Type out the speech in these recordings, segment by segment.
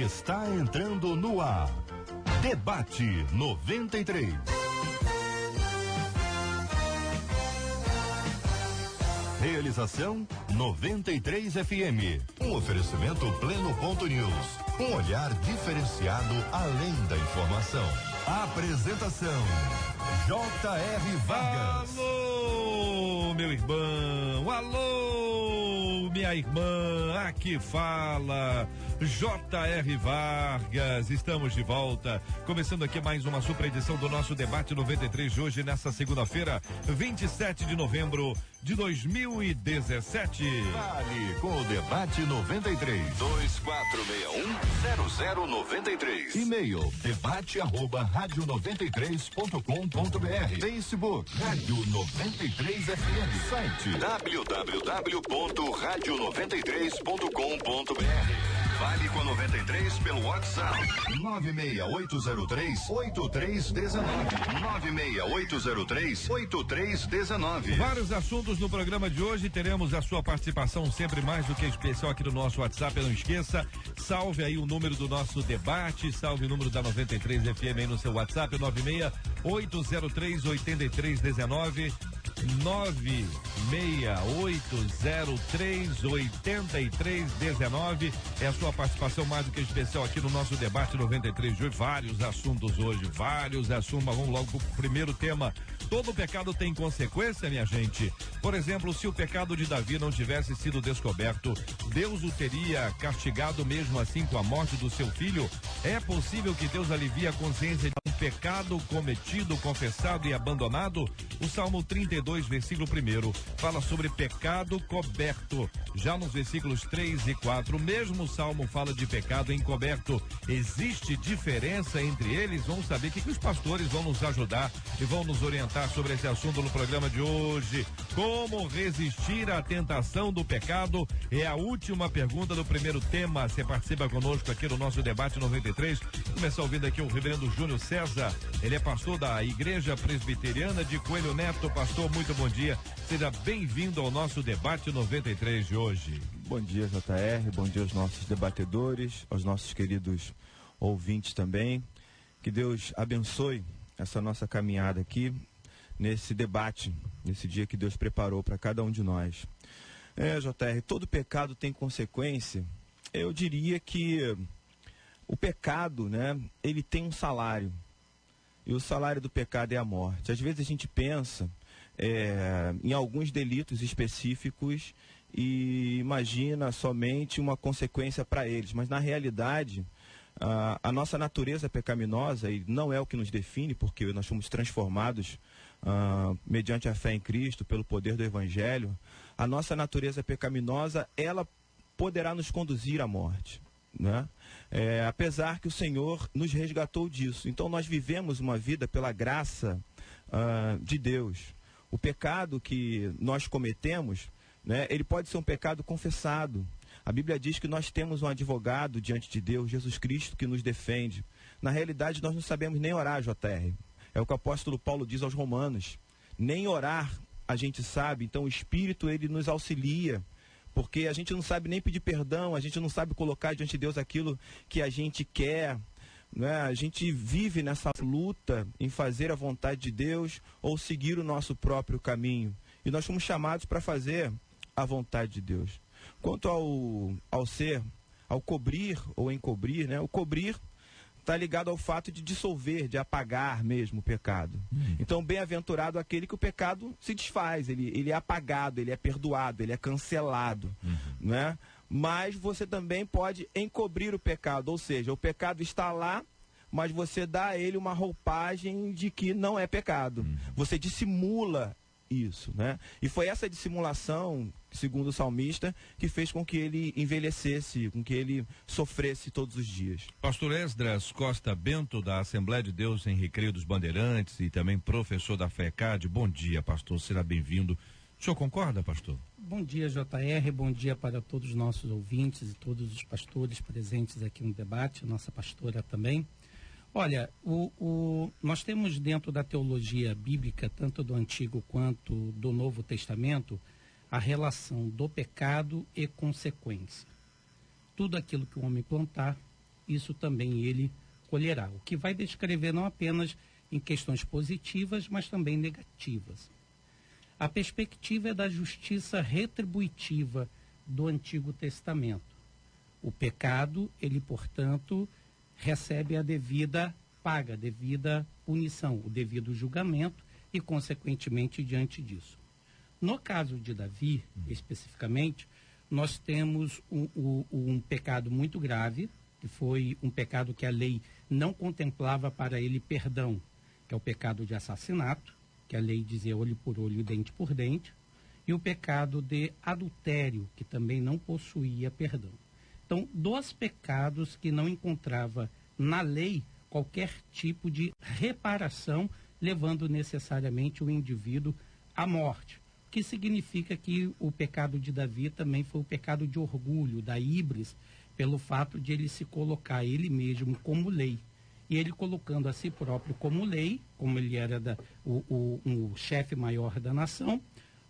Está entrando no ar. Debate 93. Realização 93 FM. Um oferecimento Pleno.news. Um olhar diferenciado além da informação. Apresentação J.R. Vargas. Alô, meu irmão. Alô, minha irmã. Aqui fala J.R. Vargas. Estamos de volta, começando aqui mais uma super edição do nosso Debate 93 de hoje, nessa segunda-feira, 27 de novembro de 2017. Vale com o Debate 93. 2461-0093. E-mail debate@radio93.com.br. Facebook Rádio 93 FM. Site www.radio93.com.br. Vale com 93 pelo WhatsApp 96803-8319. 96803-8319. Vários assuntos no programa de hoje. Teremos a sua participação sempre mais do que especial aqui no nosso WhatsApp. Não esqueça, salve aí o número do nosso debate, salve o número da 93 FM aí no seu WhatsApp, 96803-8319. 96803-8319 é a sua participação mais do que especial aqui no nosso Debate 93 de hoje. Vários assuntos hoje, vários assuntos, mas vamos logo pro primeiro tema. Todo pecado tem consequência, minha gente. Por exemplo, se o pecado de Davi não tivesse sido descoberto, Deus o teria castigado mesmo assim com a morte do seu filho? É possível que Deus alivie a consciência de um pecado cometido, confessado e abandonado? O Salmo 32, versículo 1, fala sobre pecado coberto. Já nos versículos 3 e 4, o mesmo Salmo fala de pecado encoberto. Existe diferença entre eles? Vamos saber o que os pastores vão nos ajudar e vão nos orientar sobre esse assunto no programa de hoje. Como resistir à tentação do pecado? É a última pergunta do primeiro tema. Você participa conosco aqui no nosso Debate 93. Começar ouvindo aqui o reverendo Júnior César. Ele é pastor da Igreja Presbiteriana de Coelho Neto. Pastor, muito bom dia. Seja bem-vindo ao nosso Debate 93 de hoje. Bom dia, JR. Bom dia aos nossos debatedores, aos nossos queridos ouvintes também. Que Deus abençoe essa nossa caminhada aqui, nesse debate, nesse dia que Deus preparou para cada um de nós. JR, todo pecado tem consequência. Eu diria que o pecado, né, ele tem um salário. E o salário do pecado é a morte. Às vezes a gente pensa em alguns delitos específicos e imagina somente uma consequência para eles. Mas na realidade, a nossa natureza pecaminosa, e não é o que nos define, porque nós fomos transformados mediante a fé em Cristo, pelo poder do Evangelho. A nossa natureza pecaminosa, ela poderá nos conduzir à morte, né? Apesar que o Senhor nos resgatou disso. Então nós vivemos uma vida pela graça de Deus. O pecado que nós cometemos, né, ele pode ser um pecado confessado. A Bíblia diz que nós temos um advogado diante de Deus, Jesus Cristo, que nos defende. Na realidade, nós não sabemos nem orar, JR. É o que o apóstolo Paulo diz aos Romanos. Nem orar a gente sabe, então o Espírito, ele nos auxilia. Porque a gente não sabe nem pedir perdão, a gente não sabe colocar diante de Deus aquilo que a gente quer, né? A gente vive nessa luta em fazer a vontade de Deus ou seguir o nosso próprio caminho. E nós fomos chamados para fazer a vontade de Deus. Quanto ao cobrir ou encobrir, né? O cobrir está ligado ao fato de dissolver, de apagar mesmo o pecado. Então, bem-aventurado aquele que o pecado se desfaz, ele é apagado, ele é perdoado, ele é cancelado, né? Mas você também pode encobrir o pecado, ou seja, o pecado está lá, mas você dá a ele uma roupagem de que não é pecado. Você dissimula isso, né? E foi essa dissimulação, segundo o salmista, que fez com que ele envelhecesse, com que ele sofresse todos os dias. Pastor Esdras Costa Bento, da Assembleia de Deus em Recreio dos Bandeirantes e também professor da FECAD. Bom dia, pastor, será bem-vindo. O senhor concorda, pastor? Bom dia, JR, bom dia para todos os nossos ouvintes e todos os pastores presentes aqui no debate, a nossa pastora também. Olha, nós temos dentro da teologia bíblica, tanto do Antigo quanto do Novo Testamento, a relação do pecado e consequência. Tudo aquilo que o homem plantar, isso também ele colherá. O que vai descrever não apenas em questões positivas, mas também negativas. A perspectiva é da justiça retributiva do Antigo Testamento. O pecado, ele, portanto, recebe a devida paga, a devida punição, o devido julgamento e, consequentemente, diante disso. No caso de Davi, especificamente, nós temos um pecado muito grave, que foi um pecado que a lei não contemplava para ele perdão, que é o pecado de assassinato, que a lei dizia olho por olho e dente por dente, e o pecado de adultério, que também não possuía perdão. Então, dos pecados que não encontrava na lei qualquer tipo de reparação, levando necessariamente o indivíduo à morte. O que significa que o pecado de Davi também foi o pecado de orgulho, da híbris, pelo fato de ele se colocar ele mesmo como lei. E ele colocando a si próprio como lei, como ele era o chefe maior da nação,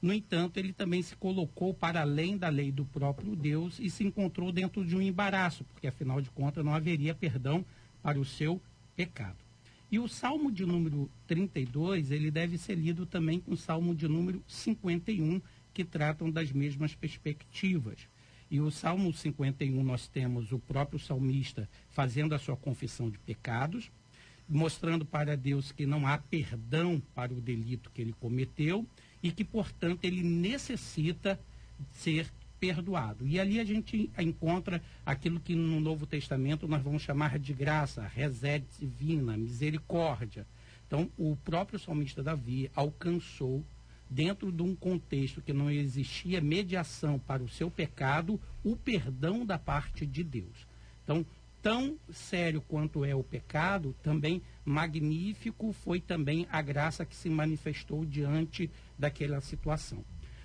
no entanto, ele também se colocou para além da lei do próprio Deus e se encontrou dentro de um embaraço, porque afinal de contas não haveria perdão para o seu pecado. E o Salmo de número 32, ele deve ser lido também com o Salmo de número 51, que tratam das mesmas perspectivas. E o Salmo 51 nós temos o próprio salmista fazendo a sua confissão de pecados, mostrando para Deus que não há perdão para o delito que ele cometeu e que, portanto, ele necessita ser perdoado. E ali a gente encontra aquilo que no Novo Testamento nós vamos chamar de graça, resed divina, misericórdia. Então, o próprio salmista Davi alcançou, dentro de um contexto que não existia mediação para o seu pecado, o perdão da parte de Deus. Então, tão sério quanto é o pecado, também magnífico foi também a graça que se manifestou diante daquela situação.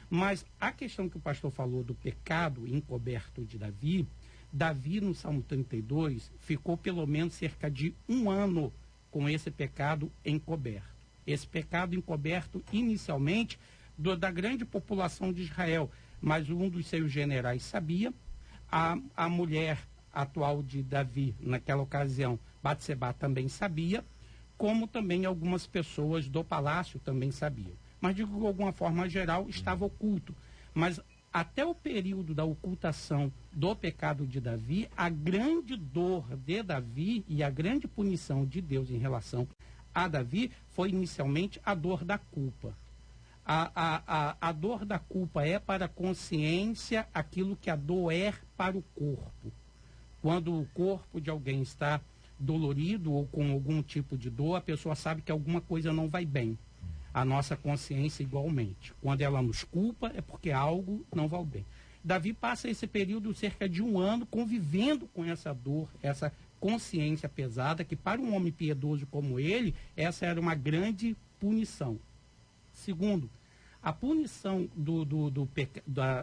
Mas a questão que o pastor falou do pecado encoberto de Davi, Davi no Salmo 32 ficou pelo menos cerca de 1 ano com esse pecado encoberto. Esse pecado encoberto inicialmente da grande população de Israel, mas um dos seus generais sabia, a mulher atual de Davi, naquela ocasião, Batseba, também sabia, como também algumas pessoas do palácio também sabiam. Mas, de alguma forma geral, estava oculto. Mas, até o período da ocultação do pecado de Davi, a grande dor de Davi e a grande punição de Deus em relação a Davi foi, inicialmente, a dor da culpa. A dor da culpa é para a consciência aquilo que a dor é para o corpo. Quando o corpo de alguém está dolorido ou com algum tipo de dor, a pessoa sabe que alguma coisa não vai bem. A nossa consciência igualmente. Quando ela nos culpa, é porque algo não vai bem. Davi passa esse período, cerca de 1 ano, convivendo com essa dor, essa consciência pesada, que para um homem piedoso como ele, essa era uma grande punição. Segundo, a punição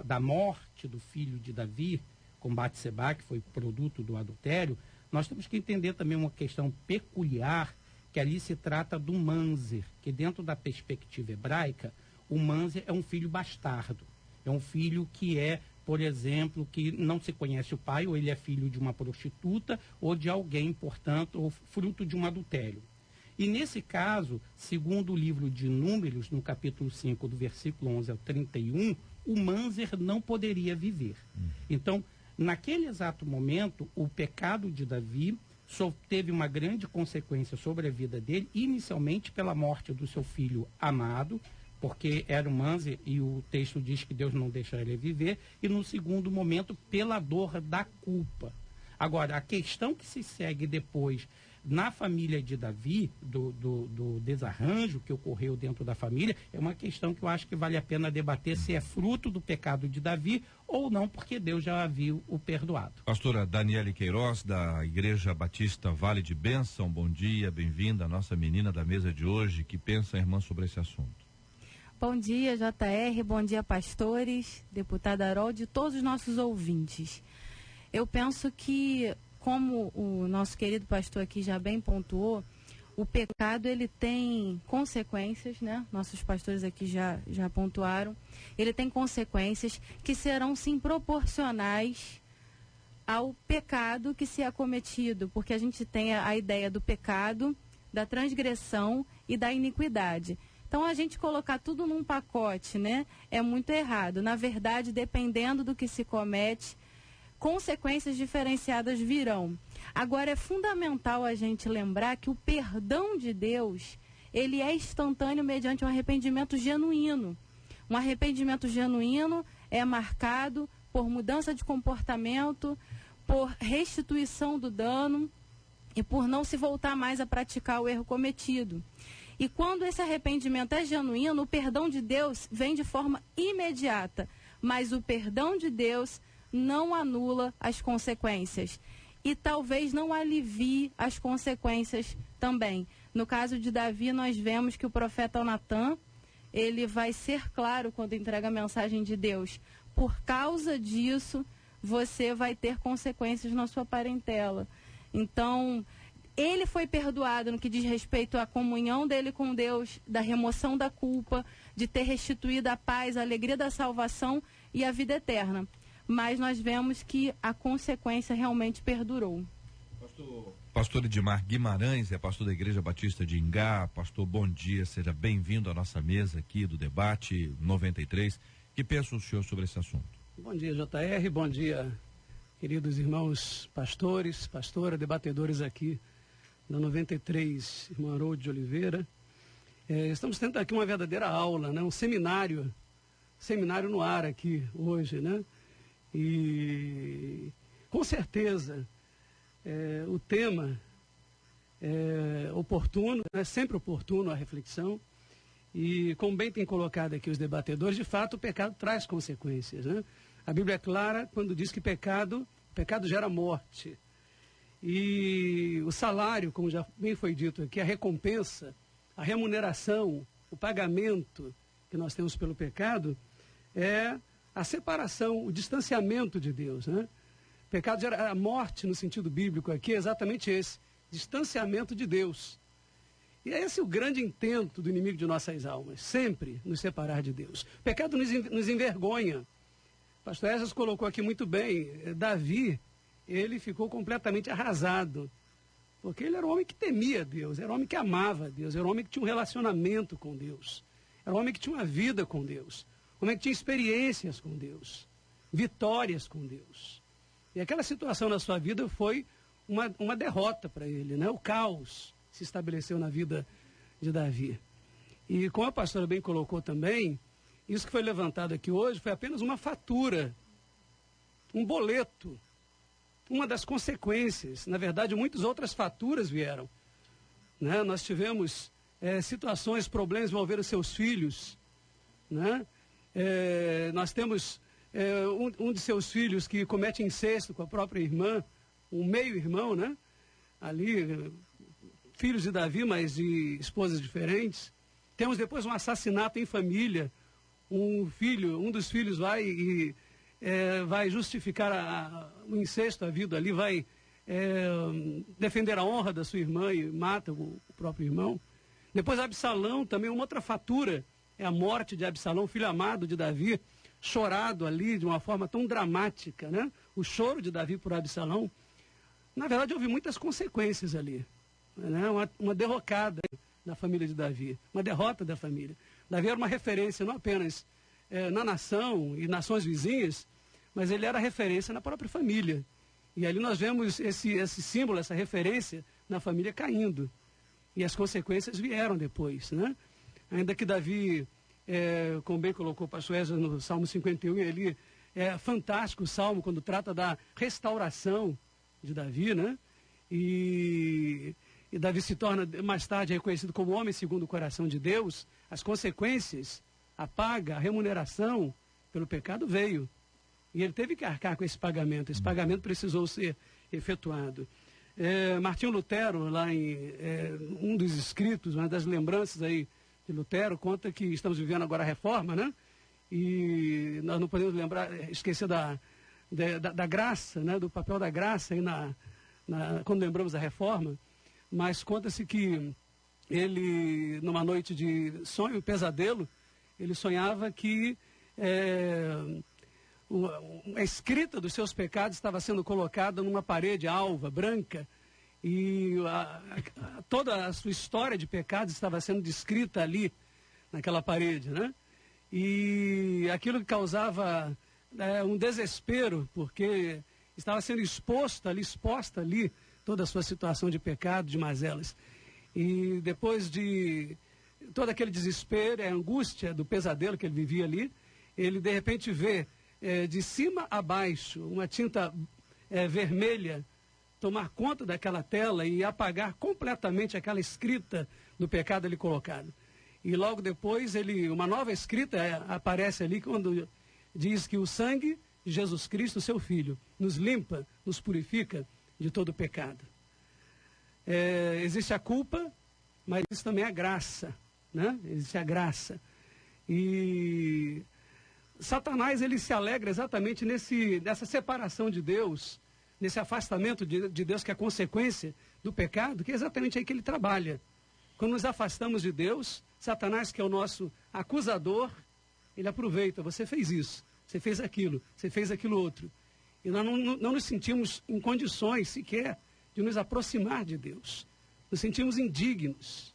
da morte do filho de Davi, com Batseba, que foi produto do adultério, nós temos que entender também uma questão peculiar, que ali se trata do Manzer, que dentro da perspectiva hebraica, o Manzer é um filho bastardo. É um filho que é, por exemplo, que não se conhece o pai, ou ele é filho de uma prostituta, ou de alguém, portanto, ou fruto de um adultério. E nesse caso, segundo o livro de Números, no capítulo 5, do versículo 11 ao 31, o Manzer não poderia viver. Então, naquele exato momento, o pecado de Davi teve uma grande consequência sobre a vida dele, inicialmente pela morte do seu filho amado, porque era um Manzer e o texto diz que Deus não deixa ele viver, e no segundo momento pela dor da culpa. Agora, a questão que se segue depois na família de Davi, do desarranjo que ocorreu dentro da família, é uma questão que eu acho que vale a pena debater se é fruto do pecado de Davi ou não, porque Deus já havia o perdoado. Pastora Daniele Queiroz, da Igreja Batista Vale de Bênção, bom dia, bem-vinda, a nossa menina da mesa de hoje. Que pensa a irmã sobre esse assunto? Bom dia, JR, bom dia, pastores, deputada Harold e todos os nossos ouvintes. Eu penso que, como o nosso querido pastor aqui já bem pontuou, o pecado ele tem consequências, né? Nossos pastores aqui já pontuaram. Ele tem consequências que serão sim proporcionais ao pecado que se é cometido, porque a gente tem a ideia do pecado, da transgressão e da iniquidade. Então, a gente colocar tudo num pacote, né, é muito errado. Na verdade, dependendo do que se comete, consequências diferenciadas virão. Agora, é fundamental a gente lembrar que o perdão de Deus, ele é instantâneo mediante um arrependimento genuíno. Um arrependimento genuíno é marcado por mudança de comportamento, por restituição do dano e por não se voltar mais a praticar o erro cometido. E quando esse arrependimento é genuíno, o perdão de Deus vem de forma imediata, mas o perdão de Deus não anula as consequências e talvez não alivie as consequências também. No caso de Davi, nós vemos que o profeta Natan, ele vai ser claro quando entrega a mensagem de Deus. Por causa disso, você vai ter consequências na sua parentela. Então, ele foi perdoado no que diz respeito à comunhão dele com Deus, da remoção da culpa, de ter restituído a paz, a alegria da salvação e a vida eterna. Mas nós vemos que a consequência realmente perdurou. Pastor Edmar Guimarães, é pastor da Igreja Batista de Ingá. Pastor, bom dia, seja bem-vindo à nossa mesa aqui do Debate 93. Que pensa o senhor sobre esse assunto? Bom dia, JR, bom dia, queridos irmãos pastores, pastora, debatedores aqui da 93, irmã Haroldo de Oliveira. Estamos tendo aqui uma verdadeira aula, né? Um seminário no ar aqui hoje, né? E com certeza o tema é oportuno, é sempre oportuno a reflexão. E como bem tem colocado aqui os debatedores, de fato o pecado traz consequências, né? A Bíblia é clara quando diz que pecado gera morte. E o salário, como já bem foi dito aqui, a recompensa, a remuneração, o pagamento que nós temos pelo pecado é a separação, o distanciamento de Deus, né? Pecado gera a morte no sentido bíblico aqui, é exatamente esse, distanciamento de Deus. E é esse o grande intento do inimigo de nossas almas, sempre nos separar de Deus. O pecado nos envergonha. O pastor Esdras colocou aqui muito bem, Davi, ele ficou completamente arrasado, porque ele era um homem que temia Deus, era um homem que amava Deus, era um homem que tinha um relacionamento com Deus, era um homem que tinha uma vida com Deus, um homem que tinha experiências com Deus, vitórias com Deus. E aquela situação na sua vida foi uma derrota para ele, né? O caos se estabeleceu na vida de Davi. E como a pastora bem colocou também, isso que foi levantado aqui hoje foi apenas uma fatura, um boleto, uma das consequências. Na verdade, muitas outras faturas vieram, né? Nós tivemos situações, problemas envolvendo seus filhos, né? Nós temos um de seus filhos que comete incesto com a própria irmã, um meio-irmão, né? Ali, filhos de Davi, mas de esposas diferentes. Temos depois um assassinato em família. Um dos filhos vai justificar o incesto havido ali, vai defender a honra da sua irmã e mata o próprio irmão. Depois Absalão, também uma outra fatura, é a morte de Absalão, filho amado de Davi, chorado ali de uma forma tão dramática, né? O choro de Davi por Absalão. Na verdade, houve muitas consequências ali, né? Uma derrocada na família de Davi, uma derrota da família. Davi era uma referência não apenas na nação e nações vizinhas, mas ele era referência na própria família. E ali nós vemos esse símbolo, essa referência na família caindo. E as consequências vieram depois, né? Ainda que Davi, como bem colocou o pastor Esdras no Salmo 51, ele é fantástico o Salmo quando trata da restauração de Davi, né? E Davi se torna mais tarde reconhecido como homem segundo o coração de Deus. As consequências, a paga, a remuneração pelo pecado veio. E ele teve que arcar com esse pagamento. Esse pagamento precisou ser efetuado. Martinho Lutero, lá em um dos escritos, uma das lembranças aí de Lutero, conta que estamos vivendo agora a reforma, né? E nós não podemos esquecer da graça, né? Do papel da graça aí quando lembramos a reforma. Mas conta-se que ele, numa noite de sonho, pesadelo, ele sonhava que a escrita dos seus pecados estava sendo colocada numa parede alva, branca, e toda a sua história de pecados estava sendo descrita ali, naquela parede, né? E aquilo que causava um desespero, porque estava sendo exposta ali, toda a sua situação de pecado, de mazelas. E depois de todo aquele desespero, a angústia do pesadelo que ele vivia ali, ele de repente vê de cima a baixo uma tinta vermelha tomar conta daquela tela e apagar completamente aquela escrita do pecado ali colocado. E logo depois uma nova escrita aparece ali quando diz que o sangue de Jesus Cristo, seu Filho, nos limpa, nos purifica de todo pecado. Existe a culpa, mas existe também a graça, né? Existe a graça. E Satanás, ele se alegra exatamente nessa separação de Deus, nesse afastamento de Deus, que é a consequência do pecado, que é exatamente aí que ele trabalha. Quando nos afastamos de Deus, Satanás, que é o nosso acusador, ele aproveita: você fez isso, você fez aquilo outro. E nós não nos sentimos em condições sequer de nos aproximar de Deus. Nos sentimos indignos.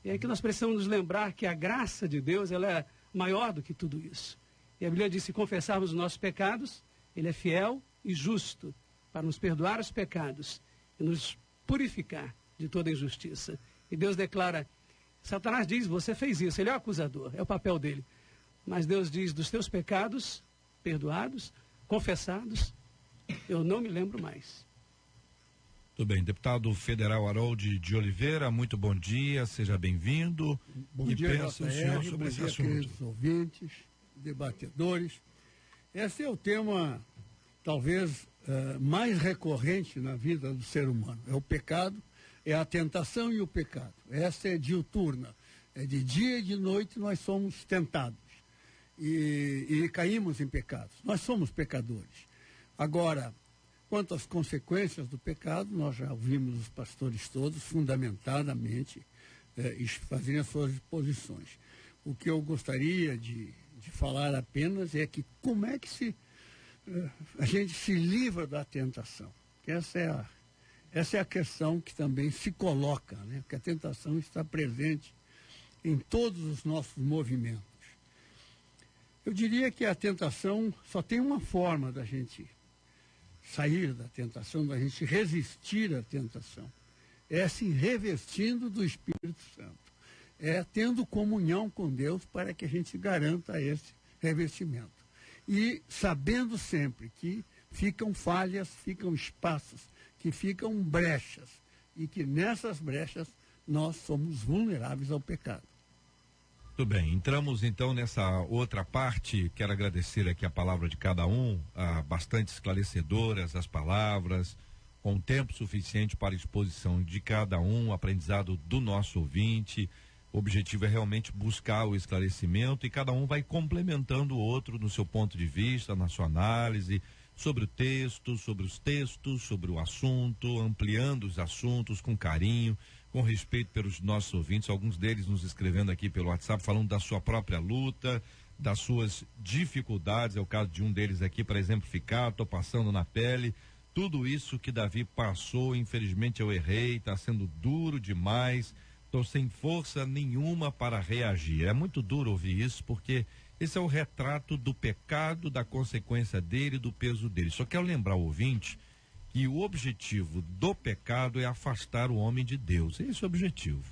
E é que nós precisamos nos lembrar que a graça de Deus, ela é maior do que tudo isso. E a Bíblia diz: se confessarmos os nossos pecados, Ele é fiel e justo para nos perdoar os pecados e nos purificar de toda injustiça. E Deus declara, Satanás diz: você fez isso, ele é o acusador, é o papel dele. Mas Deus diz: dos teus pecados perdoados, confessados, eu não me lembro mais. Tudo bem, deputado federal Harold de Oliveira, muito bom dia, seja bem-vindo. Bom dia, pensa o senhor sobre esse assunto. Queridos ouvintes, debatedores. Esse é o tema, talvez, mais recorrente na vida do ser humano. É o pecado, é a tentação e o pecado. Essa é diuturna. É de dia e de noite nós somos tentados. E caímos em pecados. Nós somos pecadores. Agora, quanto às consequências do pecado, nós já ouvimos os pastores todos fundamentadamente fazerem as suas exposições. O que eu gostaria de falar apenas é que como é que a gente se livra da tentação. Essa é a questão que também se coloca, né? Porque a tentação está presente em todos os nossos movimentos. Eu diria que a tentação só tem uma forma da gente sair da tentação, da gente resistir à tentação. É se revestindo do Espírito Santo. É tendo comunhão com Deus para que a gente garanta esse revestimento. E sabendo sempre que ficam falhas, ficam espaços, que ficam brechas. E que nessas brechas nós somos vulneráveis ao pecado. Tudo bem, entramos então nessa outra parte. Quero agradecer aqui a palavra de cada um, bastante esclarecedoras as palavras, com tempo suficiente para a exposição de cada um, aprendizado do nosso ouvinte. O objetivo é realmente buscar o esclarecimento e cada um vai complementando o outro no seu ponto de vista, na sua análise, sobre o texto, sobre os textos, sobre o assunto, ampliando os assuntos com carinho, com respeito pelos nossos ouvintes, alguns deles nos escrevendo aqui pelo WhatsApp, falando da sua própria luta, das suas dificuldades. É o caso de um deles aqui, para exemplificar: estou passando na pele tudo isso que Davi passou, infelizmente eu errei, está sendo duro demais, estou sem força nenhuma para reagir. É muito duro ouvir isso, porque esse é o retrato do pecado, da consequência dele, do peso dele. Só quero lembrar o ouvinte que o objetivo do pecado é afastar o homem de Deus. Esse é o objetivo.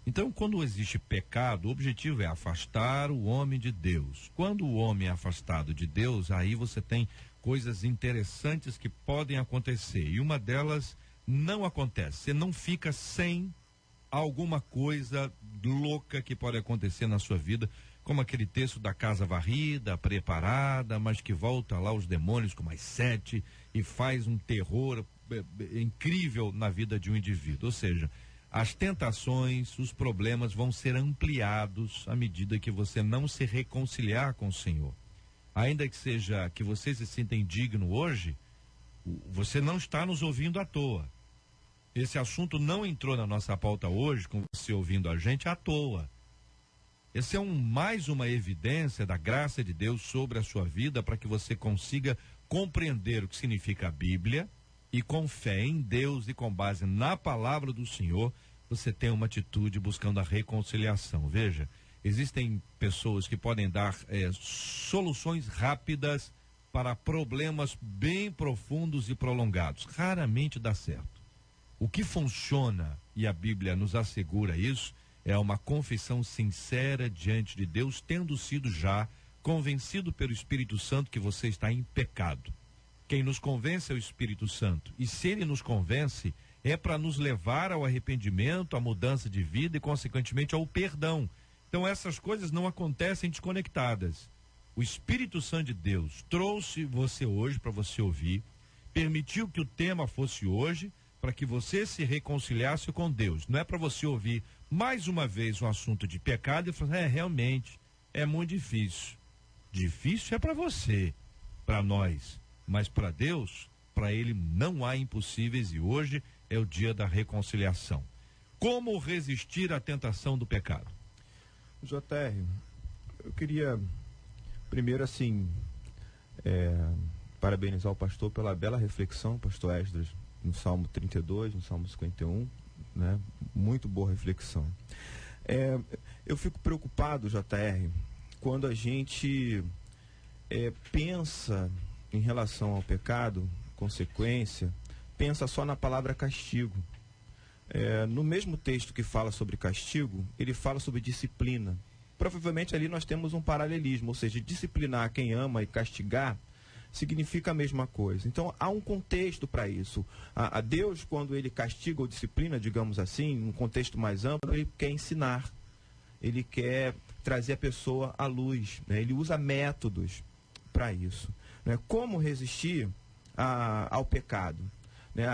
Então, quando existe pecado, o objetivo é afastar o homem de Deus. Quando o homem é afastado de Deus, aí você tem coisas interessantes que podem acontecer. E uma delas não acontece. Você não fica sem alguma coisa louca que pode acontecer na sua vida, como aquele texto da casa varrida, preparada, mas que volta lá os demônios com mais 7 e faz um terror incrível na vida de um indivíduo. Ou seja, as tentações, os problemas vão ser ampliados à medida que você não se reconciliar com o Senhor. Ainda que seja que você se sinta indigno hoje, você não está nos ouvindo à toa. Esse assunto não entrou na nossa pauta hoje, com você ouvindo a gente, à toa. Esse é mais uma evidência da graça de Deus sobre a sua vida para que você consiga compreender o que significa a Bíblia e com fé em Deus e com base na palavra do Senhor, você tem uma atitude buscando a reconciliação. Veja, existem pessoas que podem dar soluções rápidas para problemas bem profundos e prolongados. Raramente dá certo. O que funciona, e a Bíblia nos assegura isso, é uma confissão sincera diante de Deus, tendo sido já convencido pelo Espírito Santo que você está em pecado. Quem nos convence é o Espírito Santo. E se ele nos convence, é para nos levar ao arrependimento, à mudança de vida e, consequentemente, ao perdão. Então, essas coisas não acontecem desconectadas. O Espírito Santo de Deus trouxe você hoje para você ouvir, permitiu que o tema fosse hoje, para que você se reconciliasse com Deus. Não é para você ouvir mais uma vez um assunto de pecado e falar, realmente, é muito difícil. Difícil é para você, para nós, mas para Deus, para Ele não há impossíveis e hoje é o dia da reconciliação. Como resistir à tentação do pecado? JR, eu queria primeiro parabenizar o pastor pela bela reflexão, pastor Esdras, no Salmo 32, no Salmo 51, né? Muito boa reflexão. Eu fico preocupado, JR, quando a gente pensa em relação ao pecado, consequência, pensa só na palavra castigo. No mesmo texto que fala sobre castigo, ele fala sobre disciplina. Provavelmente ali nós temos um paralelismo, ou seja, disciplinar quem ama e castigar significa a mesma coisa. Então, há um contexto para isso. A Deus, quando ele castiga ou disciplina, digamos assim, num contexto mais amplo, ele quer ensinar. Ele quer trazer a pessoa à luz, né? Ele usa métodos para isso, né? Como resistir ao pecado, né?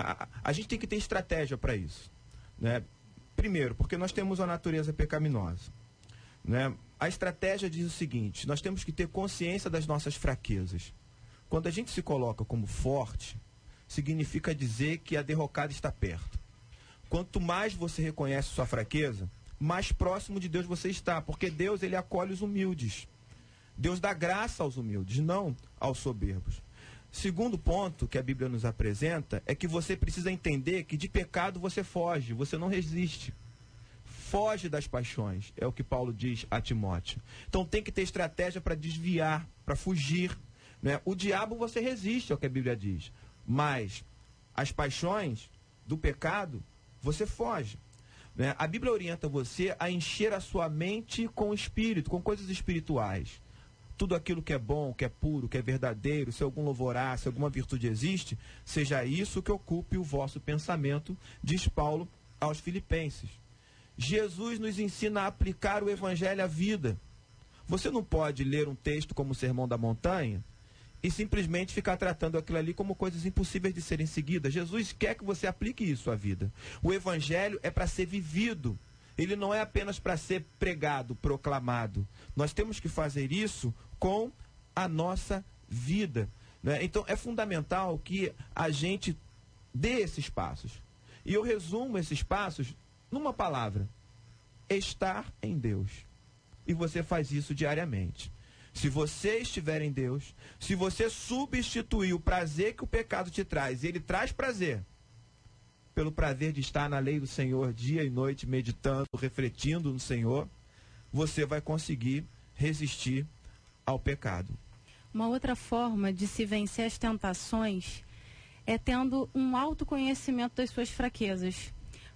A gente tem que ter estratégia para isso, né? Primeiro, porque nós temos a natureza pecaminosa, né? A estratégia diz o seguinte: nós temos que ter consciência das nossas fraquezas. Quando a gente se coloca como forte, significa dizer que a derrocada está perto. Quanto mais você reconhece sua fraqueza, mais próximo de Deus você está, porque Deus, ele acolhe os humildes. Deus dá graça aos humildes, não aos soberbos. Segundo ponto que a Bíblia nos apresenta é que você precisa entender que de pecado você foge, você não resiste. Foge das paixões, é o que Paulo diz a Timóteo. Então tem que ter estratégia para desviar, para fugir, né? O diabo você resiste, é o que a Bíblia diz. Mas as paixões do pecado, você foge, né? A Bíblia orienta você a encher a sua mente com o Espírito, com coisas espirituais. Tudo aquilo que é bom, que é puro, que é verdadeiro, se algum louvor há, se alguma virtude existe, seja isso que ocupe o vosso pensamento, diz Paulo aos Filipenses. Jesus nos ensina a aplicar o Evangelho à vida. Você não pode ler um texto como o Sermão da Montanha e simplesmente ficar tratando aquilo ali como coisas impossíveis de serem seguidas. Jesus quer que você aplique isso à vida. O Evangelho é para ser vivido. Ele não é apenas para ser pregado, proclamado. Nós temos que fazer isso com a nossa vida, né? Então é fundamental que a gente dê esses passos. E eu resumo esses passos numa palavra: estar em Deus. E você faz isso diariamente. Se você estiver em Deus, se você substituir o prazer que o pecado te traz, e ele traz prazer, pelo prazer de estar na lei do Senhor dia e noite, meditando, refletindo no Senhor, você vai conseguir resistir ao pecado. Uma outra forma de se vencer as tentações é tendo um autoconhecimento das suas fraquezas.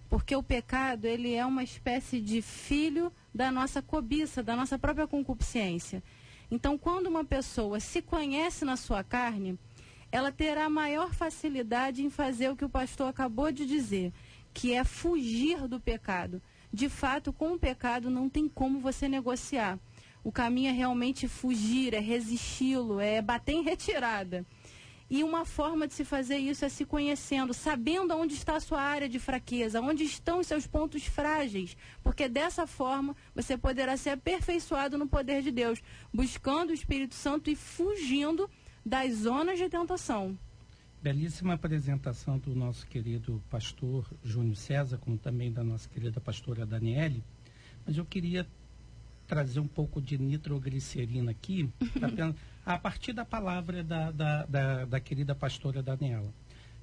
Porque o pecado, ele é uma espécie de filho da nossa cobiça, da nossa própria concupiscência. Então, quando uma pessoa se conhece na sua carne, ela terá maior facilidade em fazer o que o pastor acabou de dizer, que é fugir do pecado. De fato, com o pecado não tem como você negociar. O caminho é realmente fugir, é resisti-lo, é bater em retirada. E uma forma de se fazer isso é se conhecendo, sabendo onde está a sua área de fraqueza, onde estão os seus pontos frágeis, porque dessa forma você poderá ser aperfeiçoado no poder de Deus, buscando o Espírito Santo e fugindo das zonas de tentação. Belíssima apresentação do nosso querido pastor Júnior César, como também da nossa querida pastora Daniele, mas eu queria trazer um pouco de nitroglicerina aqui, a partir da palavra da querida pastora Daniela.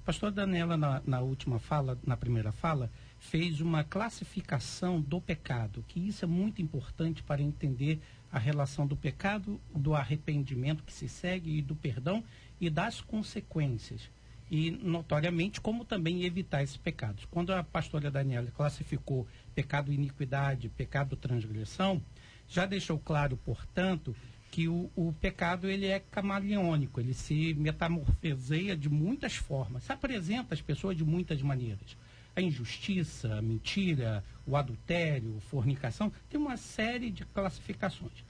A pastora Daniela, na última fala, na primeira fala, fez uma classificação do pecado, que isso é muito importante para entender a relação do pecado, do arrependimento que se segue e do perdão e das consequências. E, notoriamente, como também evitar esses pecados. Quando a pastora Daniela classificou pecado iniquidade, pecado transgressão, já deixou claro, portanto, que o pecado ele é camaleônico, ele se metamorfoseia de muitas formas, se apresenta às pessoas de muitas maneiras. A injustiça, a mentira, o adultério, a fornicação, tem uma série de classificações.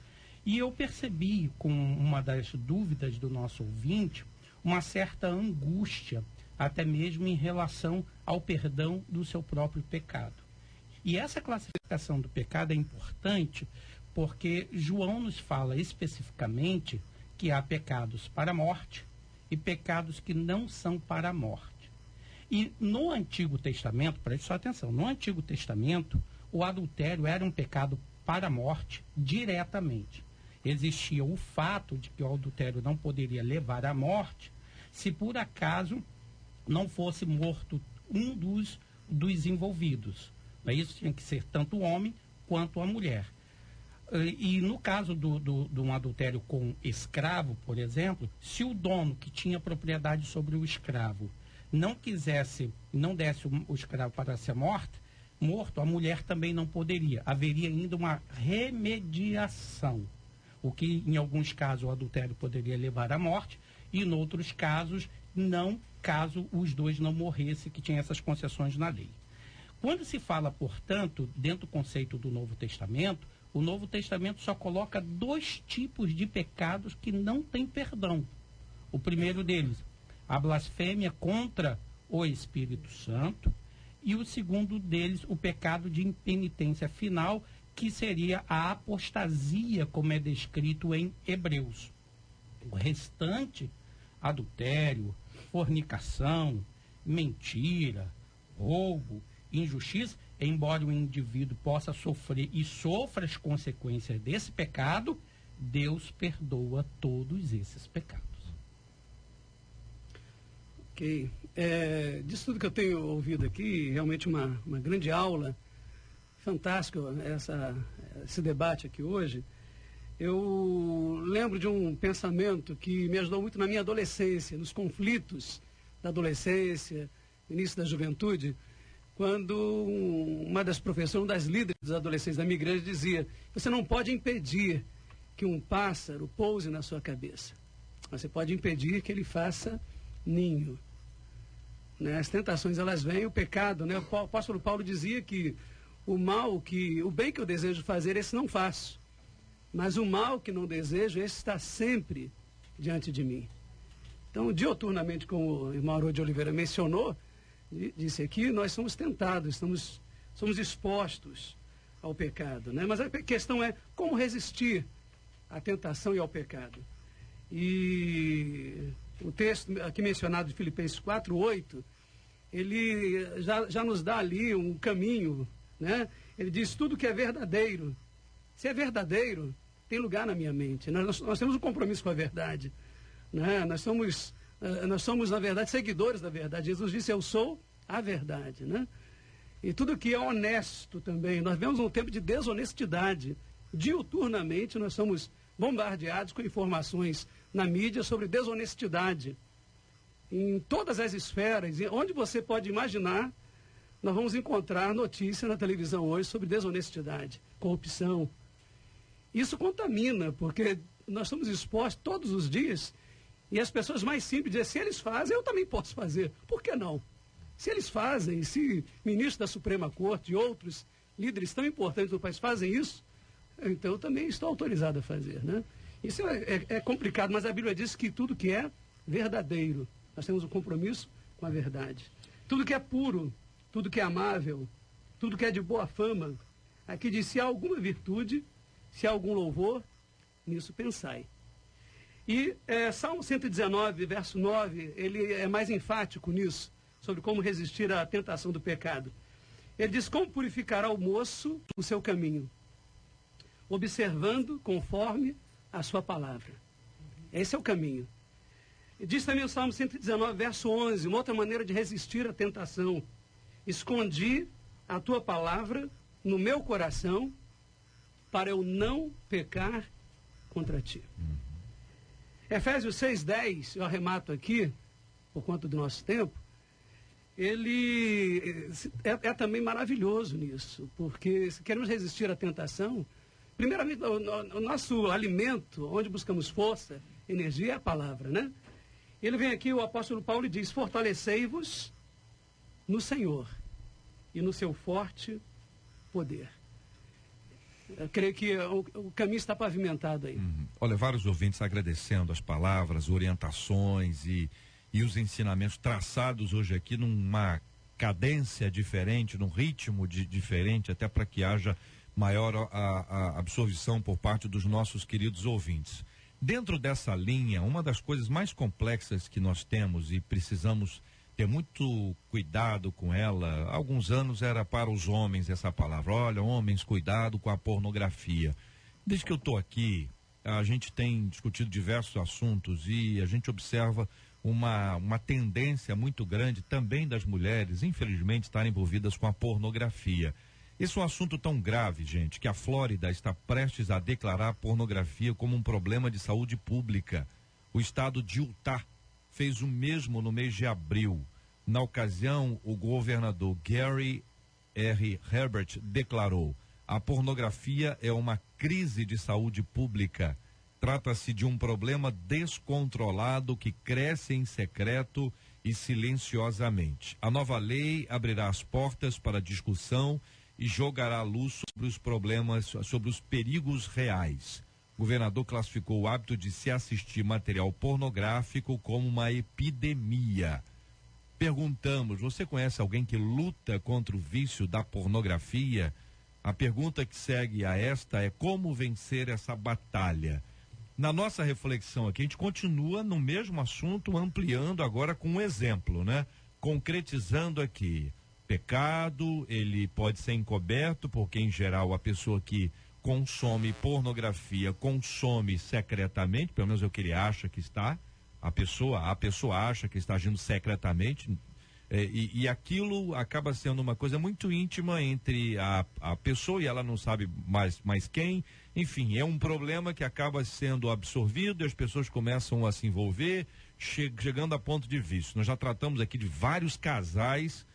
E eu percebi, com uma das dúvidas do nosso ouvinte, uma certa angústia, até mesmo em relação ao perdão do seu próprio pecado. E essa classificação do pecado é importante porque João nos fala especificamente que há pecados para a morte e pecados que não são para a morte. E no Antigo Testamento, preste só atenção, no Antigo Testamento, o adultério era um pecado para a morte diretamente. Existia o fato de que o adultério não poderia levar à morte se por acaso não fosse morto um dos envolvidos. Isso tinha que ser tanto o homem quanto a mulher. E no caso de um adultério com escravo, por exemplo, se o dono que tinha propriedade sobre o escravo não desse o escravo para ser morto, a mulher também não poderia. Haveria ainda uma remediação, o que em alguns casos o adultério poderia levar à morte e em outros casos não, caso os dois não morressem, que tinha essas concessões na lei. Quando se fala, portanto, dentro do conceito do Novo Testamento, o Novo Testamento só coloca 2 tipos de pecados que não têm perdão. O primeiro deles, a blasfêmia contra o Espírito Santo, e o segundo deles, o pecado de impenitência final, que seria a apostasia, como é descrito em Hebreus. O restante, adultério, fornicação, mentira, roubo, injustiça, embora o indivíduo possa sofrer e sofra as consequências desse pecado, Deus perdoa todos esses pecados. Ok. Disso tudo que eu tenho ouvido aqui, realmente uma grande aula, fantástico esse debate aqui hoje. Eu lembro de um pensamento que me ajudou muito na minha adolescência, nos conflitos da adolescência, início da juventude, quando uma das professoras, uma das líderes dos adolescentes da minha igreja dizia: você não pode impedir que um pássaro pouse na sua cabeça, mas você pode impedir que ele faça ninho. Né? As tentações, elas vêm, o pecado, né? O apóstolo Paulo dizia que o bem que eu desejo fazer, esse não faço, mas o mal que não desejo, esse está sempre diante de mim. Então, dioturnamente, como o irmão Haroldo de Oliveira mencionou, disse aqui, nós somos tentados, somos expostos ao pecado, né? Mas a questão é como resistir à tentação e ao pecado. E o texto aqui mencionado de Filipenses 4:8, ele já nos dá ali um caminho, né? Ele diz: tudo que é verdadeiro, se é verdadeiro, tem lugar na minha mente. Nós temos um compromisso com a verdade, né? Nós somos, na verdade, seguidores da verdade. Jesus disse: eu sou a verdade, né? E tudo que é honesto também. Nós vemos um tempo de desonestidade. Diuturnamente nós somos bombardeados com informações na mídia sobre desonestidade. Em todas as esferas, onde você pode imaginar, nós vamos encontrar notícia na televisão hoje sobre desonestidade, corrupção. Isso contamina, porque nós estamos expostos todos os dias, e as pessoas mais simples dizem: se eles fazem, eu também posso fazer. Por que não? Se eles fazem, se ministros da Suprema Corte e outros líderes tão importantes do país fazem isso, então eu também estou autorizado a fazer, né? Isso é complicado, mas a Bíblia diz que tudo que é verdadeiro, nós temos um compromisso com a verdade. Tudo que é puro, tudo que é amável, tudo que é de boa fama, aqui diz: se há alguma virtude, se há algum louvor, nisso pensai. E Salmo 119, verso 9, ele é mais enfático nisso, sobre como resistir à tentação do pecado. Ele diz: como purificará o moço o seu caminho? observando conforme a sua palavra. Esse é o caminho. Diz também o Salmo 119, verso 11, uma outra maneira de resistir à tentação. Escondi a tua palavra no meu coração para eu não pecar contra ti. Efésios 6:10, eu arremato aqui, por conta do nosso tempo, ele é também maravilhoso nisso, porque se queremos resistir à tentação, primeiramente o nosso alimento, onde buscamos força, energia, é a palavra, né? Ele vem aqui, o apóstolo Paulo diz, fortalecei-vos no Senhor e no seu forte poder. Eu creio que o caminho está pavimentado aí. Olha, vários ouvintes agradecendo as palavras, orientações e os ensinamentos traçados hoje aqui numa cadência diferente, num ritmo diferente, até para que haja maior a absorção por parte dos nossos queridos ouvintes. Dentro dessa linha, uma das coisas mais complexas que nós temos e precisamos ter muito cuidado com ela, há alguns anos era para os homens essa palavra, olha, homens, cuidado com a pornografia. Desde que eu estou aqui, a gente tem discutido diversos assuntos e a gente observa uma tendência muito grande também das mulheres, infelizmente, estarem envolvidas com a pornografia. Esse é um assunto tão grave, gente, que a Flórida está prestes a declarar a pornografia como um problema de saúde pública. O estado de Utah fez o mesmo no mês de abril. Na ocasião, o governador Gary R. Herbert declarou: a pornografia é uma crise de saúde pública. Trata-se de um problema descontrolado que cresce em secreto e silenciosamente. A nova lei abrirá as portas para discussão e jogará luz sobre os problemas, sobre os perigos reais. O governador classificou o hábito de se assistir material pornográfico como uma epidemia. Perguntamos, você conhece alguém que luta contra o vício da pornografia? A pergunta que segue a esta é: como vencer essa batalha? Na nossa reflexão aqui, a gente continua no mesmo assunto, ampliando agora com um exemplo, né? Concretizando aqui. Pecado, ele pode ser encoberto, porque em geral a pessoa que consome pornografia consome secretamente, pelo menos é o que ele acha que está, a pessoa acha que está agindo secretamente, e aquilo acaba sendo uma coisa muito íntima entre a pessoa e ela não sabe mais quem. Enfim, é um problema que acaba sendo absorvido e as pessoas começam a se envolver, chegando a ponto de vício. Nós já tratamos aqui de vários casais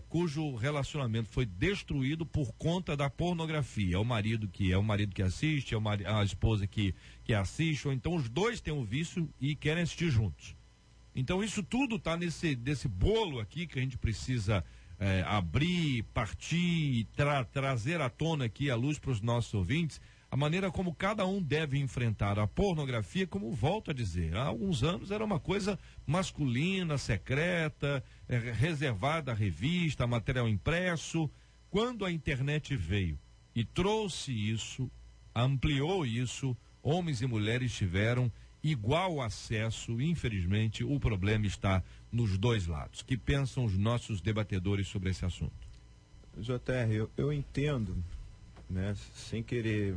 cujo relacionamento foi destruído por conta da pornografia. É o marido que assiste, a esposa que assiste, ou então os dois têm um vício e querem assistir juntos. Então isso tudo está desse bolo aqui que a gente precisa abrir, partir, trazer à tona aqui a luz para os nossos ouvintes, a maneira como cada um deve enfrentar a pornografia, como volto a dizer, há alguns anos era uma coisa masculina, secreta, reservada à revista, a material impresso. Quando a internet veio e trouxe isso, ampliou isso, homens e mulheres tiveram igual acesso. Infelizmente, o problema está nos dois lados. Que pensam os nossos debatedores sobre esse assunto? JR, eu entendo, né, sem querer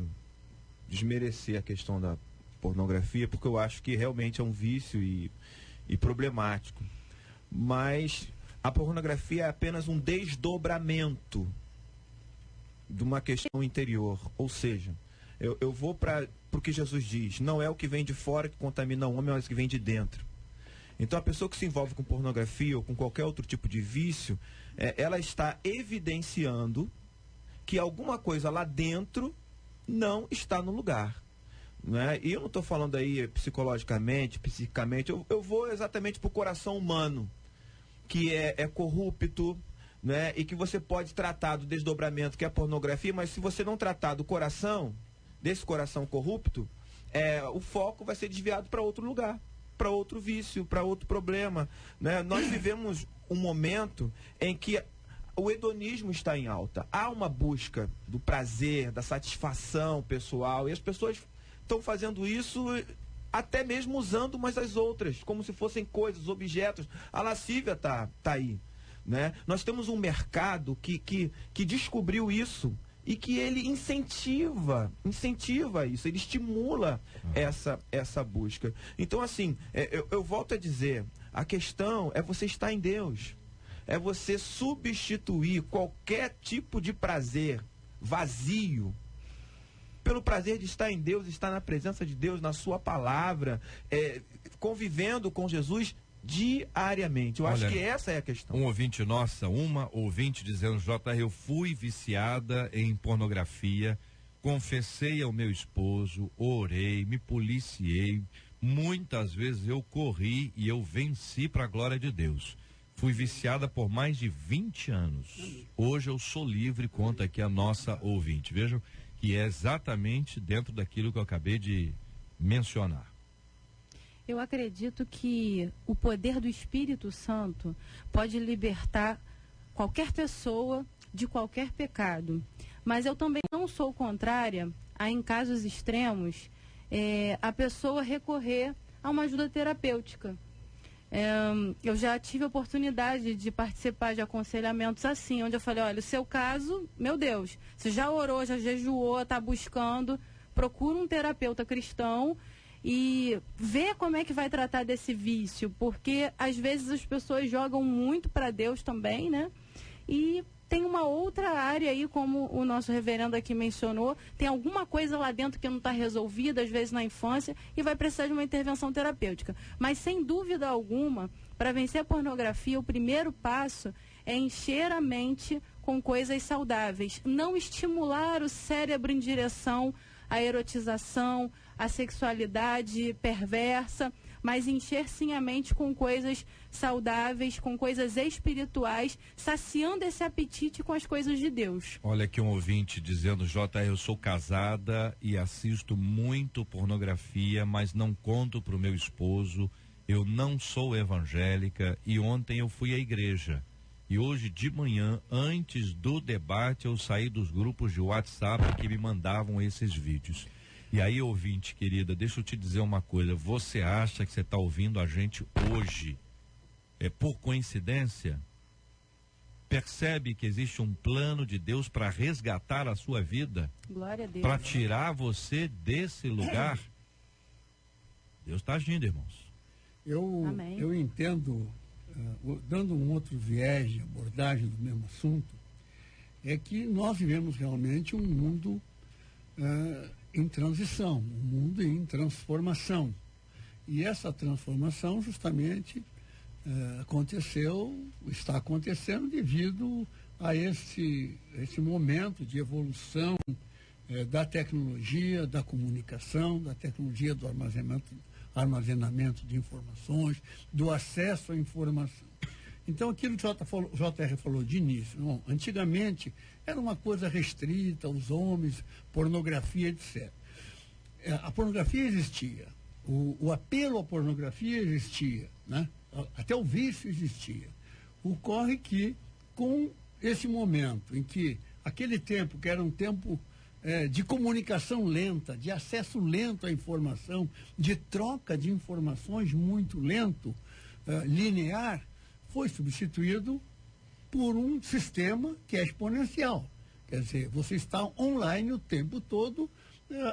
desmerecer a questão da pornografia, porque eu acho que realmente é um vício e problemático. Mas a pornografia é apenas um desdobramento de uma questão interior. Ou seja, eu vou para o que Jesus diz: não é o que vem de fora que contamina o homem, mas o que vem de dentro. Então a pessoa que se envolve com pornografia ou com qualquer outro tipo de vício, ela está evidenciando que alguma coisa lá dentro não está no lugar, né? E eu não estou falando aí psicologicamente, psicicamente, eu vou exatamente para o coração humano, que é corrupto, né? E que você pode tratar do desdobramento que é a pornografia, mas se você não tratar do coração, desse coração corrupto, o foco vai ser desviado para outro lugar, para outro vício, para outro problema, né? Nós vivemos um momento em que o hedonismo está em alta. Há uma busca do prazer, da satisfação pessoal, e as pessoas estão fazendo isso até mesmo usando umas às outras, como se fossem coisas, objetos. A lascívia tá aí, né? Nós temos um mercado que descobriu isso e que ele incentiva isso, ele estimula essa busca. Então, assim, eu volto a dizer, a questão é você estar em Deus, é você substituir qualquer tipo de prazer vazio pelo prazer de estar em Deus, estar na presença de Deus, na sua palavra, convivendo com Jesus diariamente. Eu acho que essa é a questão. Uma ouvinte dizendo, JR, eu fui viciada em pornografia, confessei ao meu esposo, orei, me policiei, muitas vezes eu corri e eu venci para a glória de Deus. Fui viciada por mais de 20 anos. Hoje eu sou livre, conta aqui a nossa ouvinte. Vejam que é exatamente dentro daquilo que eu acabei de mencionar. Eu acredito que o poder do Espírito Santo pode libertar qualquer pessoa de qualquer pecado. Mas eu também não sou contrária a, em casos extremos, a pessoa recorrer a uma ajuda terapêutica. Eu já tive a oportunidade de participar de aconselhamentos assim, onde eu falei, olha, o seu caso, meu Deus, você já orou, já jejuou, está buscando, procura um terapeuta cristão e vê como é que vai tratar desse vício, porque às vezes as pessoas jogam muito para Deus também, né? E tem uma outra área aí, como o nosso reverendo aqui mencionou, tem alguma coisa lá dentro que não está resolvida, às vezes na infância, e vai precisar de uma intervenção terapêutica. Mas, sem dúvida alguma, para vencer a pornografia, o primeiro passo é encher a mente com coisas saudáveis. Não estimular o cérebro em direção à erotização, à sexualidade perversa, mas encher sim a mente com coisas saudáveis, com coisas espirituais, saciando esse apetite com as coisas de Deus. Olha aqui um ouvinte dizendo, JR, eu sou casada e assisto muito pornografia, mas não conto para o meu esposo, eu não sou evangélica e ontem eu fui à igreja. E hoje de manhã, antes do debate, eu saí dos grupos de WhatsApp que me mandavam esses vídeos. E aí, ouvinte querida, deixa eu te dizer uma coisa, você acha que você está ouvindo a gente hoje, por coincidência? Percebe que existe um plano de Deus para resgatar a sua vida? Glória a Deus. Para tirar você desse lugar? Deus está agindo, irmãos. Eu entendo, dando um outro viés de abordagem do mesmo assunto, é que nós vivemos realmente um mundo em transição, um mundo em transformação. E essa transformação justamente está acontecendo devido a esse momento de evolução da tecnologia, da comunicação, da tecnologia do armazenamento de informações, do acesso à informação. Então, aquilo que o JR falou de início, antigamente era uma coisa restrita aos homens, pornografia, etc. A pornografia existia, o apelo à pornografia existia, né? Até o vício existia. Ocorre que, com esse momento em que aquele tempo, que era um tempo de comunicação lenta, de acesso lento à informação, de troca de informações muito lento, linear, foi substituído por um sistema que é exponencial. Quer dizer, você está online o tempo todo,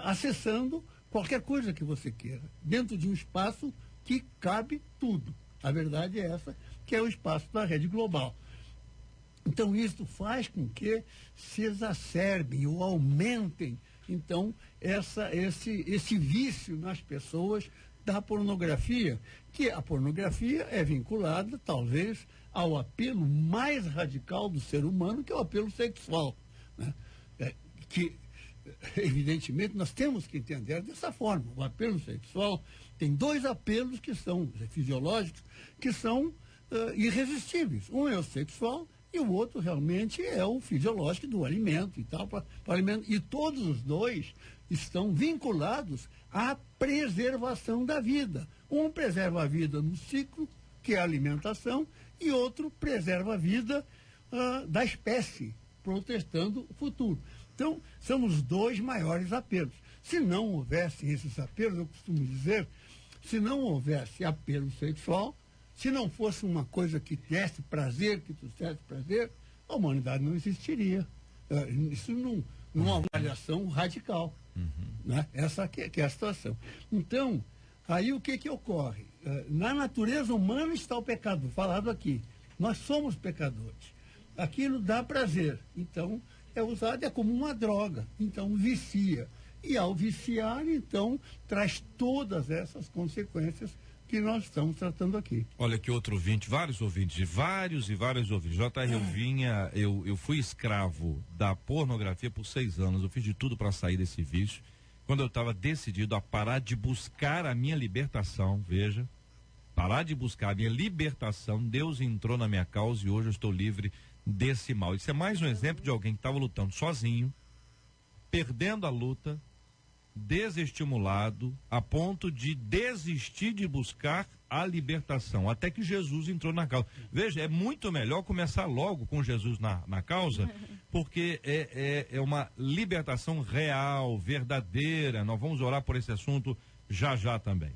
acessando qualquer coisa que você queira, dentro de um espaço que cabe tudo. A verdade é essa, que é o espaço da rede global. Então, isso faz com que se exacerbem ou aumentem, então, esse vício nas pessoas da pornografia, que a pornografia é vinculada, talvez, ao apelo mais radical do ser humano, que é o apelo sexual, né? Que, evidentemente, nós temos que entender dessa forma. O apelo sexual tem dois apelos que são fisiológicos, que são irresistíveis. Um é o sexual e o outro realmente é o fisiológico do alimento e tal, para alimento. E todos os dois estão vinculados à preservação da vida. Um preserva a vida no ciclo, que é a alimentação, e outro preserva a vida da espécie, protestando o futuro. Então, são os dois maiores apelos. Se não houvessem esses apelos, eu costumo dizer, se não houvesse apelo sexual, se não fosse uma coisa que desse prazer, que trouxesse prazer, a humanidade não existiria. Isso numa avaliação radical. Né? Essa que é a situação. Então, aí o que ocorre? Na natureza humana está o pecado, falado aqui. Nós somos pecadores. Aquilo dá prazer. Então, é usado, é como uma droga. Então, vicia. E ao viciar, então, traz todas essas consequências que nós estamos tratando aqui. Olha que outro ouvinte, vários ouvintes, vários ouvintes. JR, eu fui escravo da pornografia por 6 anos. Eu fiz de tudo para sair desse vício. Quando eu estava decidido a parar de buscar a minha libertação, veja, parar de buscar a minha libertação, Deus entrou na minha causa e hoje eu estou livre desse mal. Isso é mais um exemplo de alguém que estava lutando sozinho, perdendo a luta, desestimulado, a ponto de desistir de buscar a libertação, até que Jesus entrou na causa. Veja, é muito melhor começar logo com Jesus na causa, porque é uma libertação real, verdadeira. Nós vamos orar por esse assunto já também.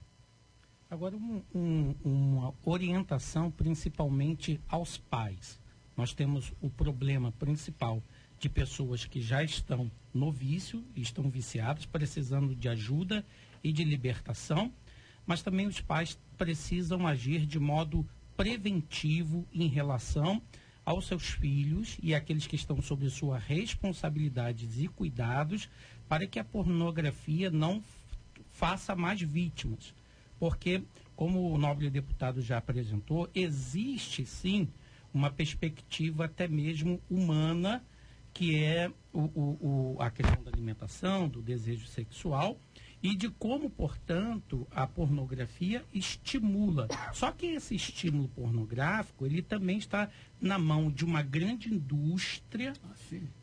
Agora, uma orientação principalmente aos pais. Nós temos o problema principal de pessoas que já estão no vício, estão viciadas, precisando de ajuda e de libertação, mas também os pais precisam agir de modo preventivo em relação aos seus filhos e aqueles que estão sob sua responsabilidades e cuidados, para que a pornografia não faça mais vítimas. Porque, como o nobre deputado já apresentou, existe sim uma perspectiva até mesmo humana, que é a questão da alimentação, do desejo sexual e de como, portanto, a pornografia estimula. Só que esse estímulo pornográfico, ele também está na mão de uma grande indústria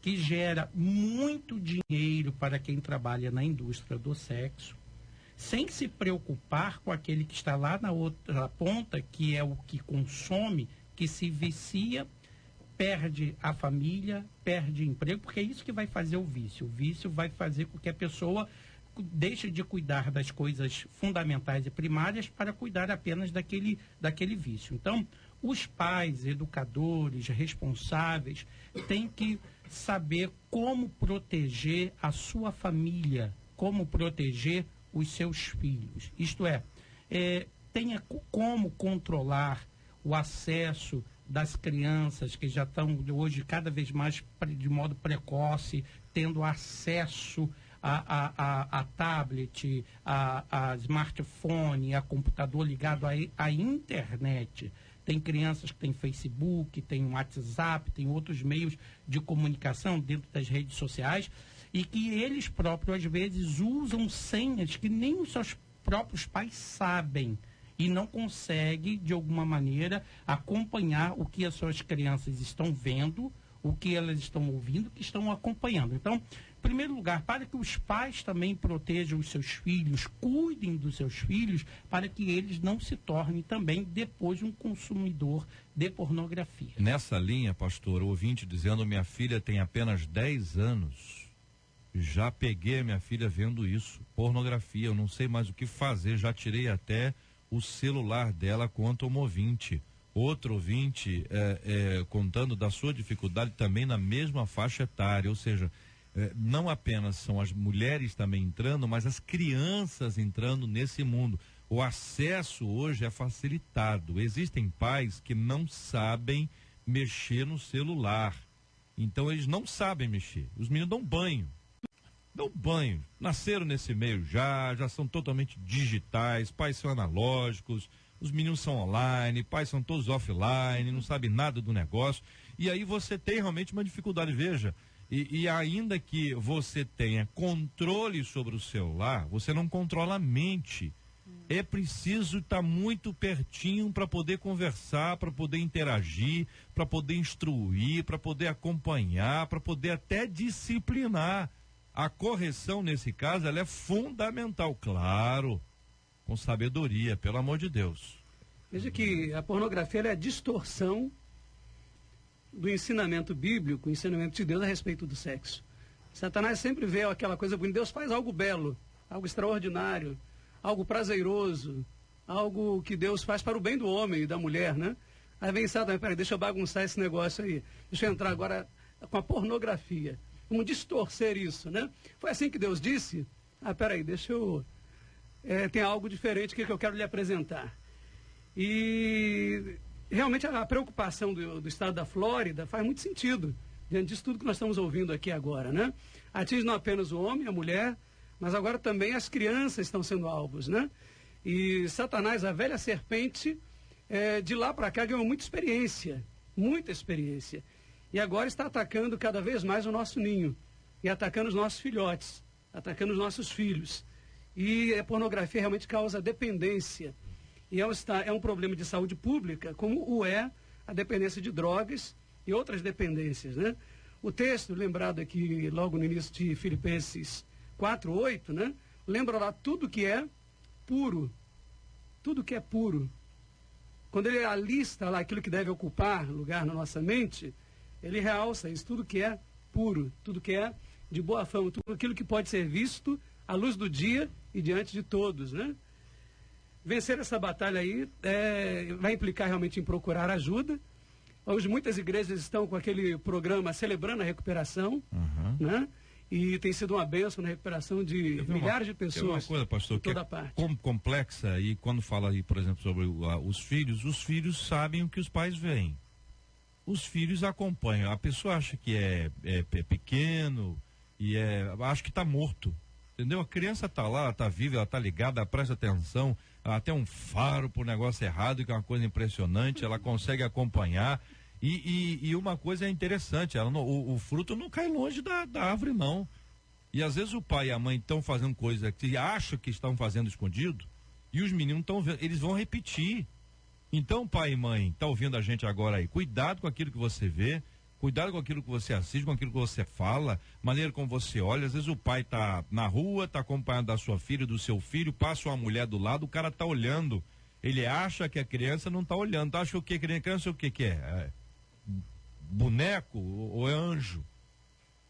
que gera muito dinheiro para quem trabalha na indústria do sexo, sem se preocupar com aquele que está lá na outra ponta, que é o que consome, que se vicia, perde a família, perde emprego, porque é isso que vai fazer o vício. O vício vai fazer com que a pessoa deixe de cuidar das coisas fundamentais e primárias para cuidar apenas daquele vício. Então, os pais, educadores, responsáveis, têm que saber como proteger a sua família, como proteger os seus filhos. Isto é, tenha como controlar o acesso das crianças que já estão hoje cada vez mais de modo precoce, tendo acesso a tablet, a smartphone, a computador ligado à internet. Tem crianças que têm Facebook, tem WhatsApp, tem outros meios de comunicação dentro das redes sociais e que eles próprios, às vezes, usam senhas que nem os seus próprios pais sabem e não consegue, de alguma maneira, acompanhar o que as suas crianças estão vendo, o que elas estão ouvindo, o que estão acompanhando. Então, em primeiro lugar, para que os pais também protejam os seus filhos, cuidem dos seus filhos, para que eles não se tornem também depois um consumidor de pornografia. Nessa linha, pastor, o ouvinte dizendo: minha filha tem apenas 10 anos, já peguei a minha filha vendo isso, pornografia, eu não sei mais o que fazer, já tirei até o celular dela, conta um ouvinte. Outro ouvinte contando da sua dificuldade também na mesma faixa etária, ou seja, não apenas são as mulheres também entrando, mas as crianças entrando nesse mundo. O acesso hoje é facilitado. Existem pais que não sabem mexer no celular, então eles não sabem mexer. Os meninos dão banho, nasceram nesse meio já são totalmente digitais, pais são analógicos, os meninos são online, pais são todos offline, não sabem nada do negócio, e aí você tem realmente uma dificuldade. Veja, e ainda que você tenha controle sobre o celular, você não controla a mente. É preciso estar muito pertinho para poder conversar, para poder interagir, para poder instruir, para poder acompanhar, para poder até disciplinar. A correção, nesse caso, ela é fundamental, claro, com sabedoria, pelo amor de Deus. Veja que a pornografia é a distorção do ensinamento bíblico, o ensinamento de Deus a respeito do sexo. Satanás sempre vê aquela coisa bonita. Deus faz algo belo, algo extraordinário, algo prazeroso, algo que Deus faz para o bem do homem e da mulher, né? Aí vem Satanás, peraí, deixa eu bagunçar esse negócio aí. Deixa eu entrar agora com a pornografia. vamos distorcer isso, né? Foi assim que Deus disse. Peraí, deixa eu... tem algo diferente que eu quero lhe apresentar. E realmente a preocupação do estado da Flórida faz muito sentido, diante disso tudo que nós estamos ouvindo aqui agora, né? Atinge não apenas o homem, a mulher, mas agora também as crianças estão sendo alvos, né? E Satanás, a velha serpente, de lá para cá ganhou muita experiência. E agora está atacando cada vez mais o nosso ninho. E atacando os nossos filhotes. Atacando os nossos filhos. E a pornografia realmente causa dependência. E é um problema de saúde pública, como o é a dependência de drogas e outras dependências, né? O texto, lembrado aqui logo no início de Filipenses 4:8, né? Lembra lá tudo que é puro. Tudo que é puro. Quando ele alista lá aquilo que deve ocupar lugar na nossa mente, ele realça isso, tudo que é puro, tudo que é de boa fama, tudo aquilo que pode ser visto à luz do dia e diante de todos, né? Vencer essa batalha aí vai implicar realmente em procurar ajuda. Hoje muitas igrejas estão com aquele programa Celebrando a Recuperação, né? E tem sido uma bênção na recuperação de milhares de pessoas. Tem uma coisa, pastor, de toda parte. Complexa, e quando fala aí, por exemplo, sobre os filhos sabem o que os pais veem. Os filhos acompanham. A pessoa acha que é pequeno e acha que está morto. Entendeu? A criança está lá, ela está viva, ela está ligada, ela presta atenção, ela tem um faro pro negócio errado, que é uma coisa impressionante, ela consegue acompanhar. E uma coisa é interessante, o fruto não cai longe da árvore, não. E às vezes o pai e a mãe estão fazendo coisa que acham que estão fazendo escondido, e os meninos estão vendo, eles vão repetir. Então, pai e mãe, tá ouvindo a gente agora aí, cuidado com aquilo que você vê, cuidado com aquilo que você assiste, com aquilo que você fala, maneira como você olha. Às vezes o pai tá na rua, tá acompanhado da sua filha, do seu filho, passa uma mulher do lado, o cara tá olhando. Ele acha que a criança não tá olhando. Acha o que? Criança o que é? Boneco ou é anjo?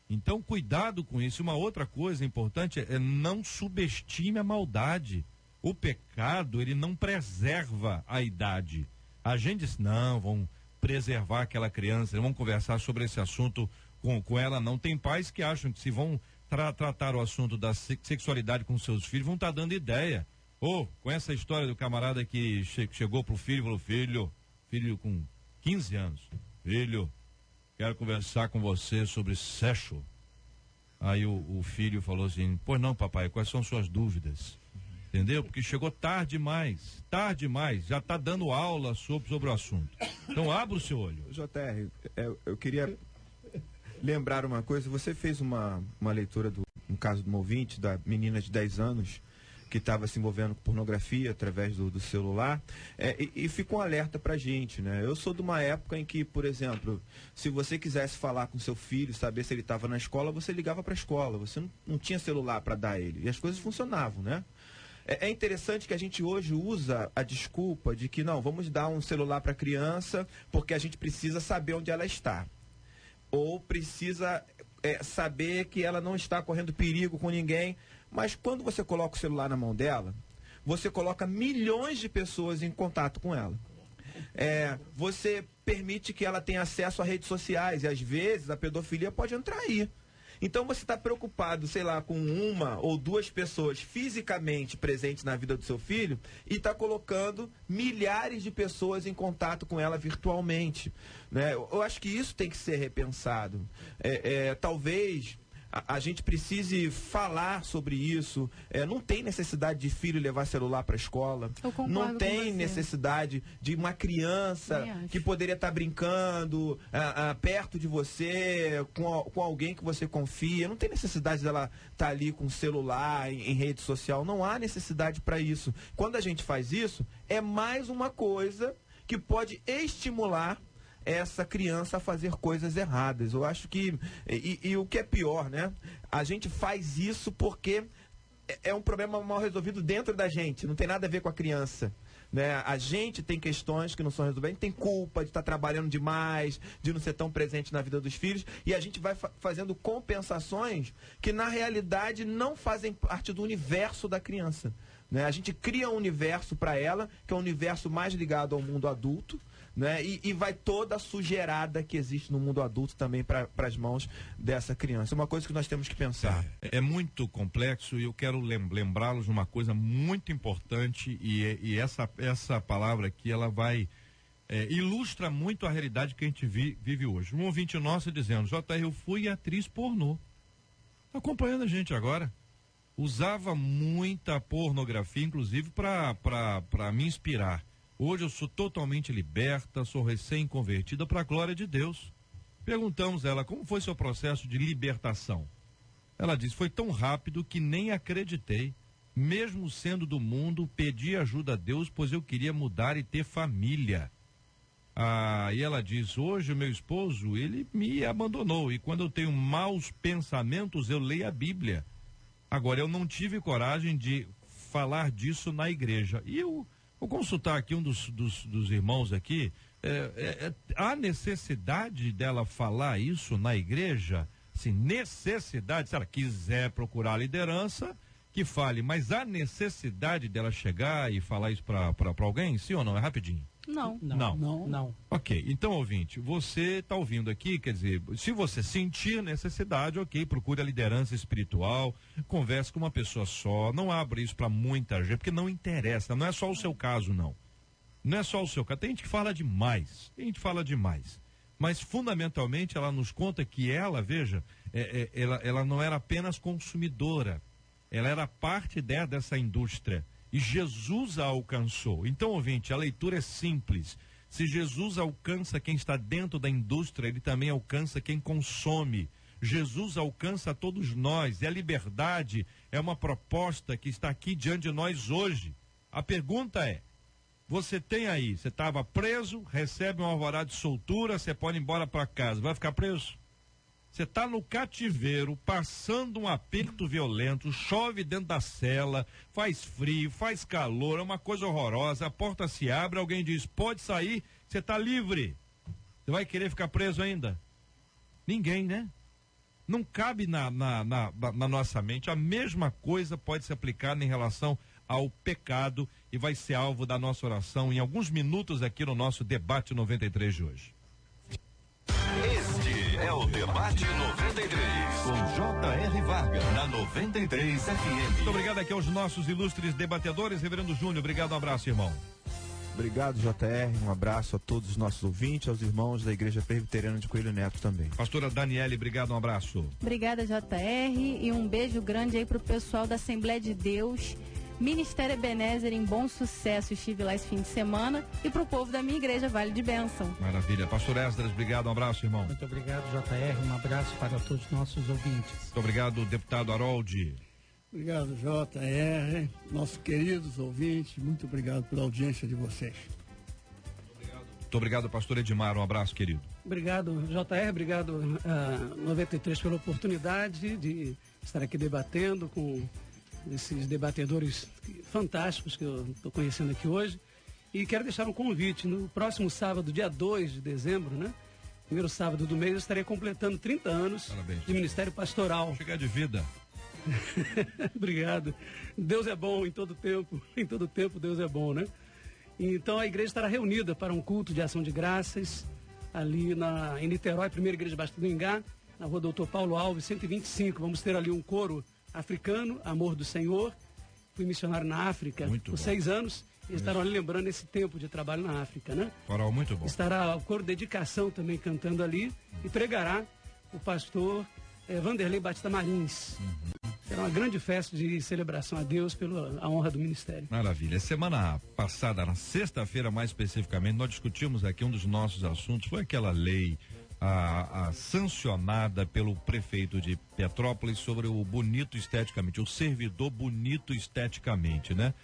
Então, cuidado com isso. Uma outra coisa importante é não subestime a maldade. O pecado, ele não preserva a idade. A gente diz, não, vão preservar aquela criança, vão conversar sobre esse assunto com ela, não. Tem pais que acham que se vão tratar o assunto da sexualidade com seus filhos, vão estar dando ideia. Com essa história do camarada que chegou pro filho e falou, filho com 15 anos, filho, quero conversar com você sobre sexo. Aí o filho falou assim, pois não, papai, quais são suas dúvidas? Entendeu? Porque chegou tarde demais, já está dando aula sobre o assunto. Então abra o seu olho. JR, eu queria lembrar uma coisa. Você fez uma leitura no caso de um ouvinte, da menina de 10 anos que estava se envolvendo com pornografia através do celular, e fica um alerta pra gente, né? Eu sou de uma época em que, por exemplo, se você quisesse falar com seu filho, saber se ele estava na escola, você ligava para a escola, você não tinha celular para dar ele, e as coisas funcionavam, né? É interessante que a gente hoje usa a desculpa de que não, vamos dar um celular para a criança porque a gente precisa saber onde ela está, ou precisa saber que ela não está correndo perigo com ninguém. Mas quando você coloca o celular na mão dela, você coloca milhões de pessoas em contato com ela. Você permite que ela tenha acesso a redes sociais, e às vezes a pedofilia pode entrar aí. Então você está preocupado, sei lá, com uma ou duas pessoas fisicamente presentes na vida do seu filho e está colocando milhares de pessoas em contato com ela virtualmente, né? Eu acho que isso tem que ser repensado. Talvez a gente precise falar sobre isso. Não tem necessidade de filho levar celular para a escola. Não tem necessidade de uma criança que poderia estar brincando perto de você, com alguém que você confia. Não tem necessidade dela estar ali com celular, em rede social. Não há necessidade para isso. Quando a gente faz isso, é mais uma coisa que pode estimular essa criança a fazer coisas erradas. Eu acho que, e o que é pior, né? A gente faz isso porque é um problema mal resolvido dentro da gente, não tem nada a ver com a criança, né? A gente tem questões que não são resolvidas, a gente tem culpa de estar trabalhando demais, de não ser tão presente na vida dos filhos, e a gente vai fazendo compensações que na realidade não fazem parte do universo da criança, né? A gente cria um universo para ela, que é um universo mais ligado ao mundo adulto, né? E vai toda a sujeirada que existe no mundo adulto também para as mãos dessa criança. É uma coisa que nós temos que pensar. É muito complexo e eu quero lembrá-los de uma coisa muito importante e essa palavra aqui, ela vai ilustra muito a realidade que a gente vive hoje. Um ouvinte nosso dizendo: JR, eu fui atriz pornô. Tá acompanhando a gente agora. Usava muita pornografia, inclusive para me inspirar. Hoje eu sou totalmente liberta, sou recém-convertida para a glória de Deus. Perguntamos a ela como foi seu processo de libertação. Ela disse: foi tão rápido que nem acreditei. Mesmo sendo do mundo, pedi ajuda a Deus, pois eu queria mudar e ter família. E ela diz: hoje o meu esposo, ele me abandonou, e quando eu tenho maus pensamentos, eu leio a Bíblia. Agora, eu não tive coragem de falar disso na igreja. E eu vou consultar aqui um dos irmãos aqui. Há necessidade dela falar isso na igreja? Sim, necessidade. Se ela quiser procurar a liderança, que fale. Mas há necessidade dela chegar e falar isso para alguém? Sim ou não? É rapidinho. Não. Ok, então, ouvinte, você está ouvindo aqui, quer dizer, se você sentir necessidade, ok, procure a liderança espiritual, converse com uma pessoa só, não abra isso para muita gente, porque não interessa, não é só o seu caso, não. Não é só o seu caso, tem gente que fala demais, mas fundamentalmente ela nos conta que ela, veja, ela não era apenas consumidora, ela era parte dessa indústria. E Jesus a alcançou. Então, ouvinte, a leitura é simples. Se Jesus alcança quem está dentro da indústria, ele também alcança quem consome. Jesus alcança todos nós. E a liberdade é uma proposta que está aqui diante de nós hoje. A pergunta é: você tem aí, você estava preso, recebe um alvará de soltura, você pode ir embora para casa. Vai ficar preso? Você está no cativeiro, passando um aperto violento, chove dentro da cela, faz frio, faz calor, é uma coisa horrorosa, a porta se abre, alguém diz: pode sair, você está livre. Você vai querer ficar preso ainda? Ninguém, né? Não cabe na nossa mente. A mesma coisa pode se aplicar em relação ao pecado e vai ser alvo da nossa oração em alguns minutos aqui no nosso Debate 93 de hoje. Este é o Debate 93, com J.R. Vargas, na 93 FM. Muito obrigado aqui aos nossos ilustres debatedores. Reverendo Júnior, obrigado, um abraço, irmão. Obrigado, JR, um abraço a todos os nossos ouvintes, aos irmãos da Igreja Presbiteriana de Coelho Neto também. Pastora Daniele, obrigado, um abraço. Obrigada, JR, e um beijo grande aí pro pessoal da Assembleia de Deus, Ministério Ebenezer, em bom sucesso. Estive lá esse fim de semana, e pro povo da minha igreja, Vale de Bênção. Maravilha. Pastor Esdras, obrigado, um abraço, irmão. Muito obrigado, JR, um abraço para todos os nossos ouvintes. Muito obrigado, deputado Haroldi. Obrigado, JR, nossos queridos ouvintes, muito obrigado pela audiência de vocês. Muito obrigado, pastor Edmar, um abraço, querido. Obrigado, JR, obrigado 93 pela oportunidade de estar aqui debatendo com esses debatedores fantásticos que eu estou conhecendo aqui hoje. E quero deixar um convite: no próximo sábado, dia 2 de dezembro, né? Primeiro sábado do mês, eu estarei completando 30 anos. Parabéns. De Ministério Pastoral. Chegar de vida. Obrigado. Deus é bom em todo tempo Deus é bom, né? Então a igreja estará reunida para um culto de ação de graças ali em Niterói, Primeira Igreja Batista do Ingá, na rua Doutor Paulo Alves, 125. Vamos ter ali um coro africano, Amor do Senhor. Fui missionário na África por 6 anos. E estarão ali lembrando esse tempo de trabalho na África, né? Coral muito bom. Estará o coro Dedicação também cantando ali, e pregará o pastor Vanderlei Batista Marins. Será uma grande festa de celebração a Deus pela honra do ministério. Maravilha. Semana passada, na sexta-feira mais especificamente, nós discutimos aqui um dos nossos assuntos, foi aquela lei sancionada pelo prefeito de Petrópolis sobre o bonito esteticamente, o servidor bonito esteticamente, né?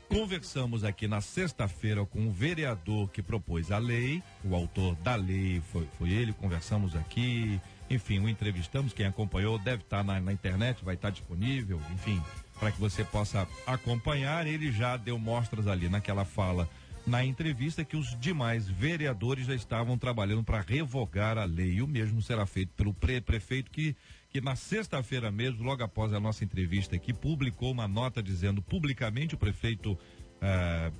Conversamos aqui na sexta-feira com o vereador que propôs a lei, o autor da lei foi ele, conversamos aqui, enfim, o entrevistamos, quem acompanhou deve estar na internet, vai estar disponível, enfim, para que você possa acompanhar. Ele já deu mostras ali naquela fala, na entrevista, que os demais vereadores já estavam trabalhando para revogar a lei, e o mesmo será feito pelo prefeito que na sexta-feira mesmo, logo após a nossa entrevista aqui, publicou uma nota dizendo publicamente, o prefeito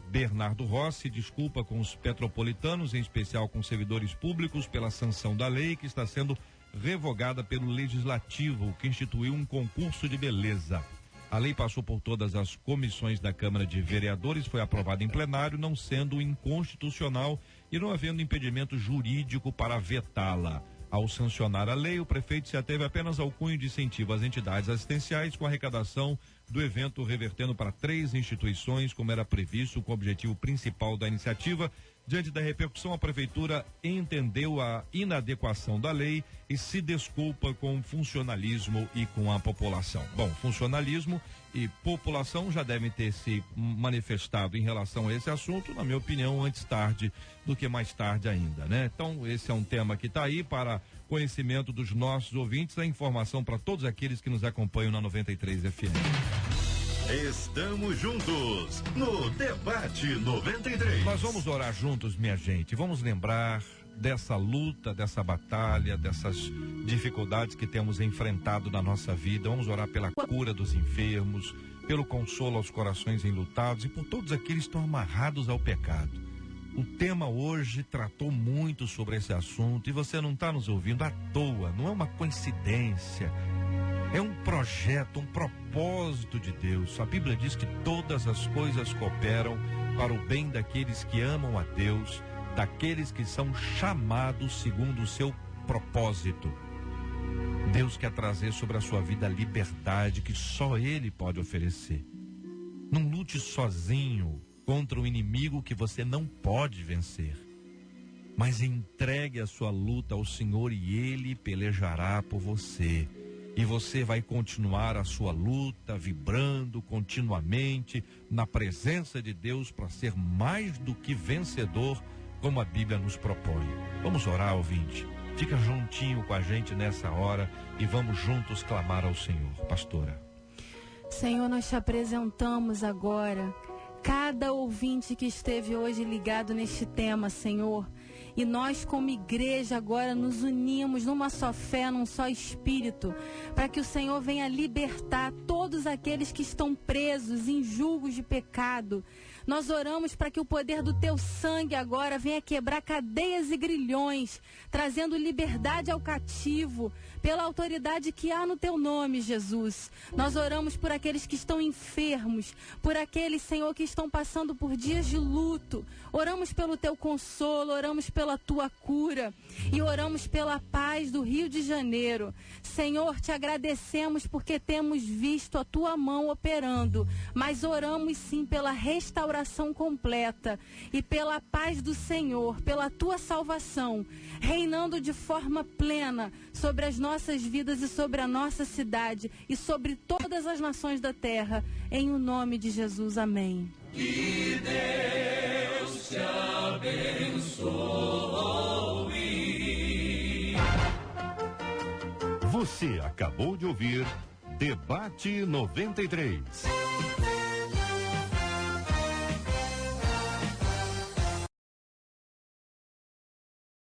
Bernardo Rossi desculpa com os petropolitanos, em especial com servidores públicos, pela sanção da lei que está sendo revogada pelo Legislativo, que instituiu um concurso de beleza. A lei passou por todas as comissões da Câmara de Vereadores, foi aprovada em plenário, não sendo inconstitucional e não havendo impedimento jurídico para vetá-la. Ao sancionar a lei, o prefeito se ateve apenas ao cunho de incentivo às entidades assistenciais, com a arrecadação do evento revertendo para 3 instituições, como era previsto, com o objetivo principal da iniciativa. Diante da repercussão, a prefeitura entendeu a inadequação da lei e se desculpa com o funcionalismo e com a população. Bom, funcionalismo e população já devem ter se manifestado em relação a esse assunto, na minha opinião, antes tarde do que mais tarde ainda, né? Então, esse é um tema que está aí para conhecimento dos nossos ouvintes, a informação para todos aqueles que nos acompanham na 93 FM. Estamos juntos no Debate 93. Nós vamos orar juntos, minha gente. Vamos lembrar dessa luta, dessa batalha, dessas dificuldades que temos enfrentado na nossa vida. Vamos orar pela cura dos enfermos, pelo consolo aos corações enlutados e por todos aqueles que estão amarrados ao pecado. O tema hoje tratou muito sobre esse assunto e você não está nos ouvindo à toa, não é uma coincidência. É um projeto, um propósito de Deus. A Bíblia diz que todas as coisas cooperam para o bem daqueles que amam a Deus, daqueles que são chamados segundo o seu propósito. Deus quer trazer sobre a sua vida a liberdade que só Ele pode oferecer. Não lute sozinho contra um inimigo que você não pode vencer, mas entregue a sua luta ao Senhor e Ele pelejará por você. E você vai continuar a sua luta, vibrando continuamente na presença de Deus para ser mais do que vencedor, como a Bíblia nos propõe. Vamos orar, ouvinte. Fica juntinho com a gente nessa hora e vamos juntos clamar ao Senhor. Pastora. Senhor, nós te apresentamos agora cada ouvinte que esteve hoje ligado neste tema, Senhor. E nós, como igreja, agora nos unimos numa só fé, num só espírito, para que o Senhor venha libertar todos aqueles que estão presos em julgos de pecado. Nós oramos para que o poder do teu sangue agora venha quebrar cadeias e grilhões, trazendo liberdade ao cativo, pela autoridade que há no teu nome, Jesus. Nós oramos por aqueles que estão enfermos, por aqueles, Senhor, que estão passando por dias de luto. Oramos pelo teu consolo, oramos pela tua cura e oramos pela paz do Rio de Janeiro. Senhor, te agradecemos porque temos visto a tua mão operando, mas oramos sim pela restauração completa e pela paz do Senhor, pela tua salvação, reinando de forma plena sobre as nossas vidas e sobre a nossa cidade e sobre todas as nações da terra, em o nome de Jesus, amém. Que Deus te abençoe. Você acabou de ouvir Debate 93.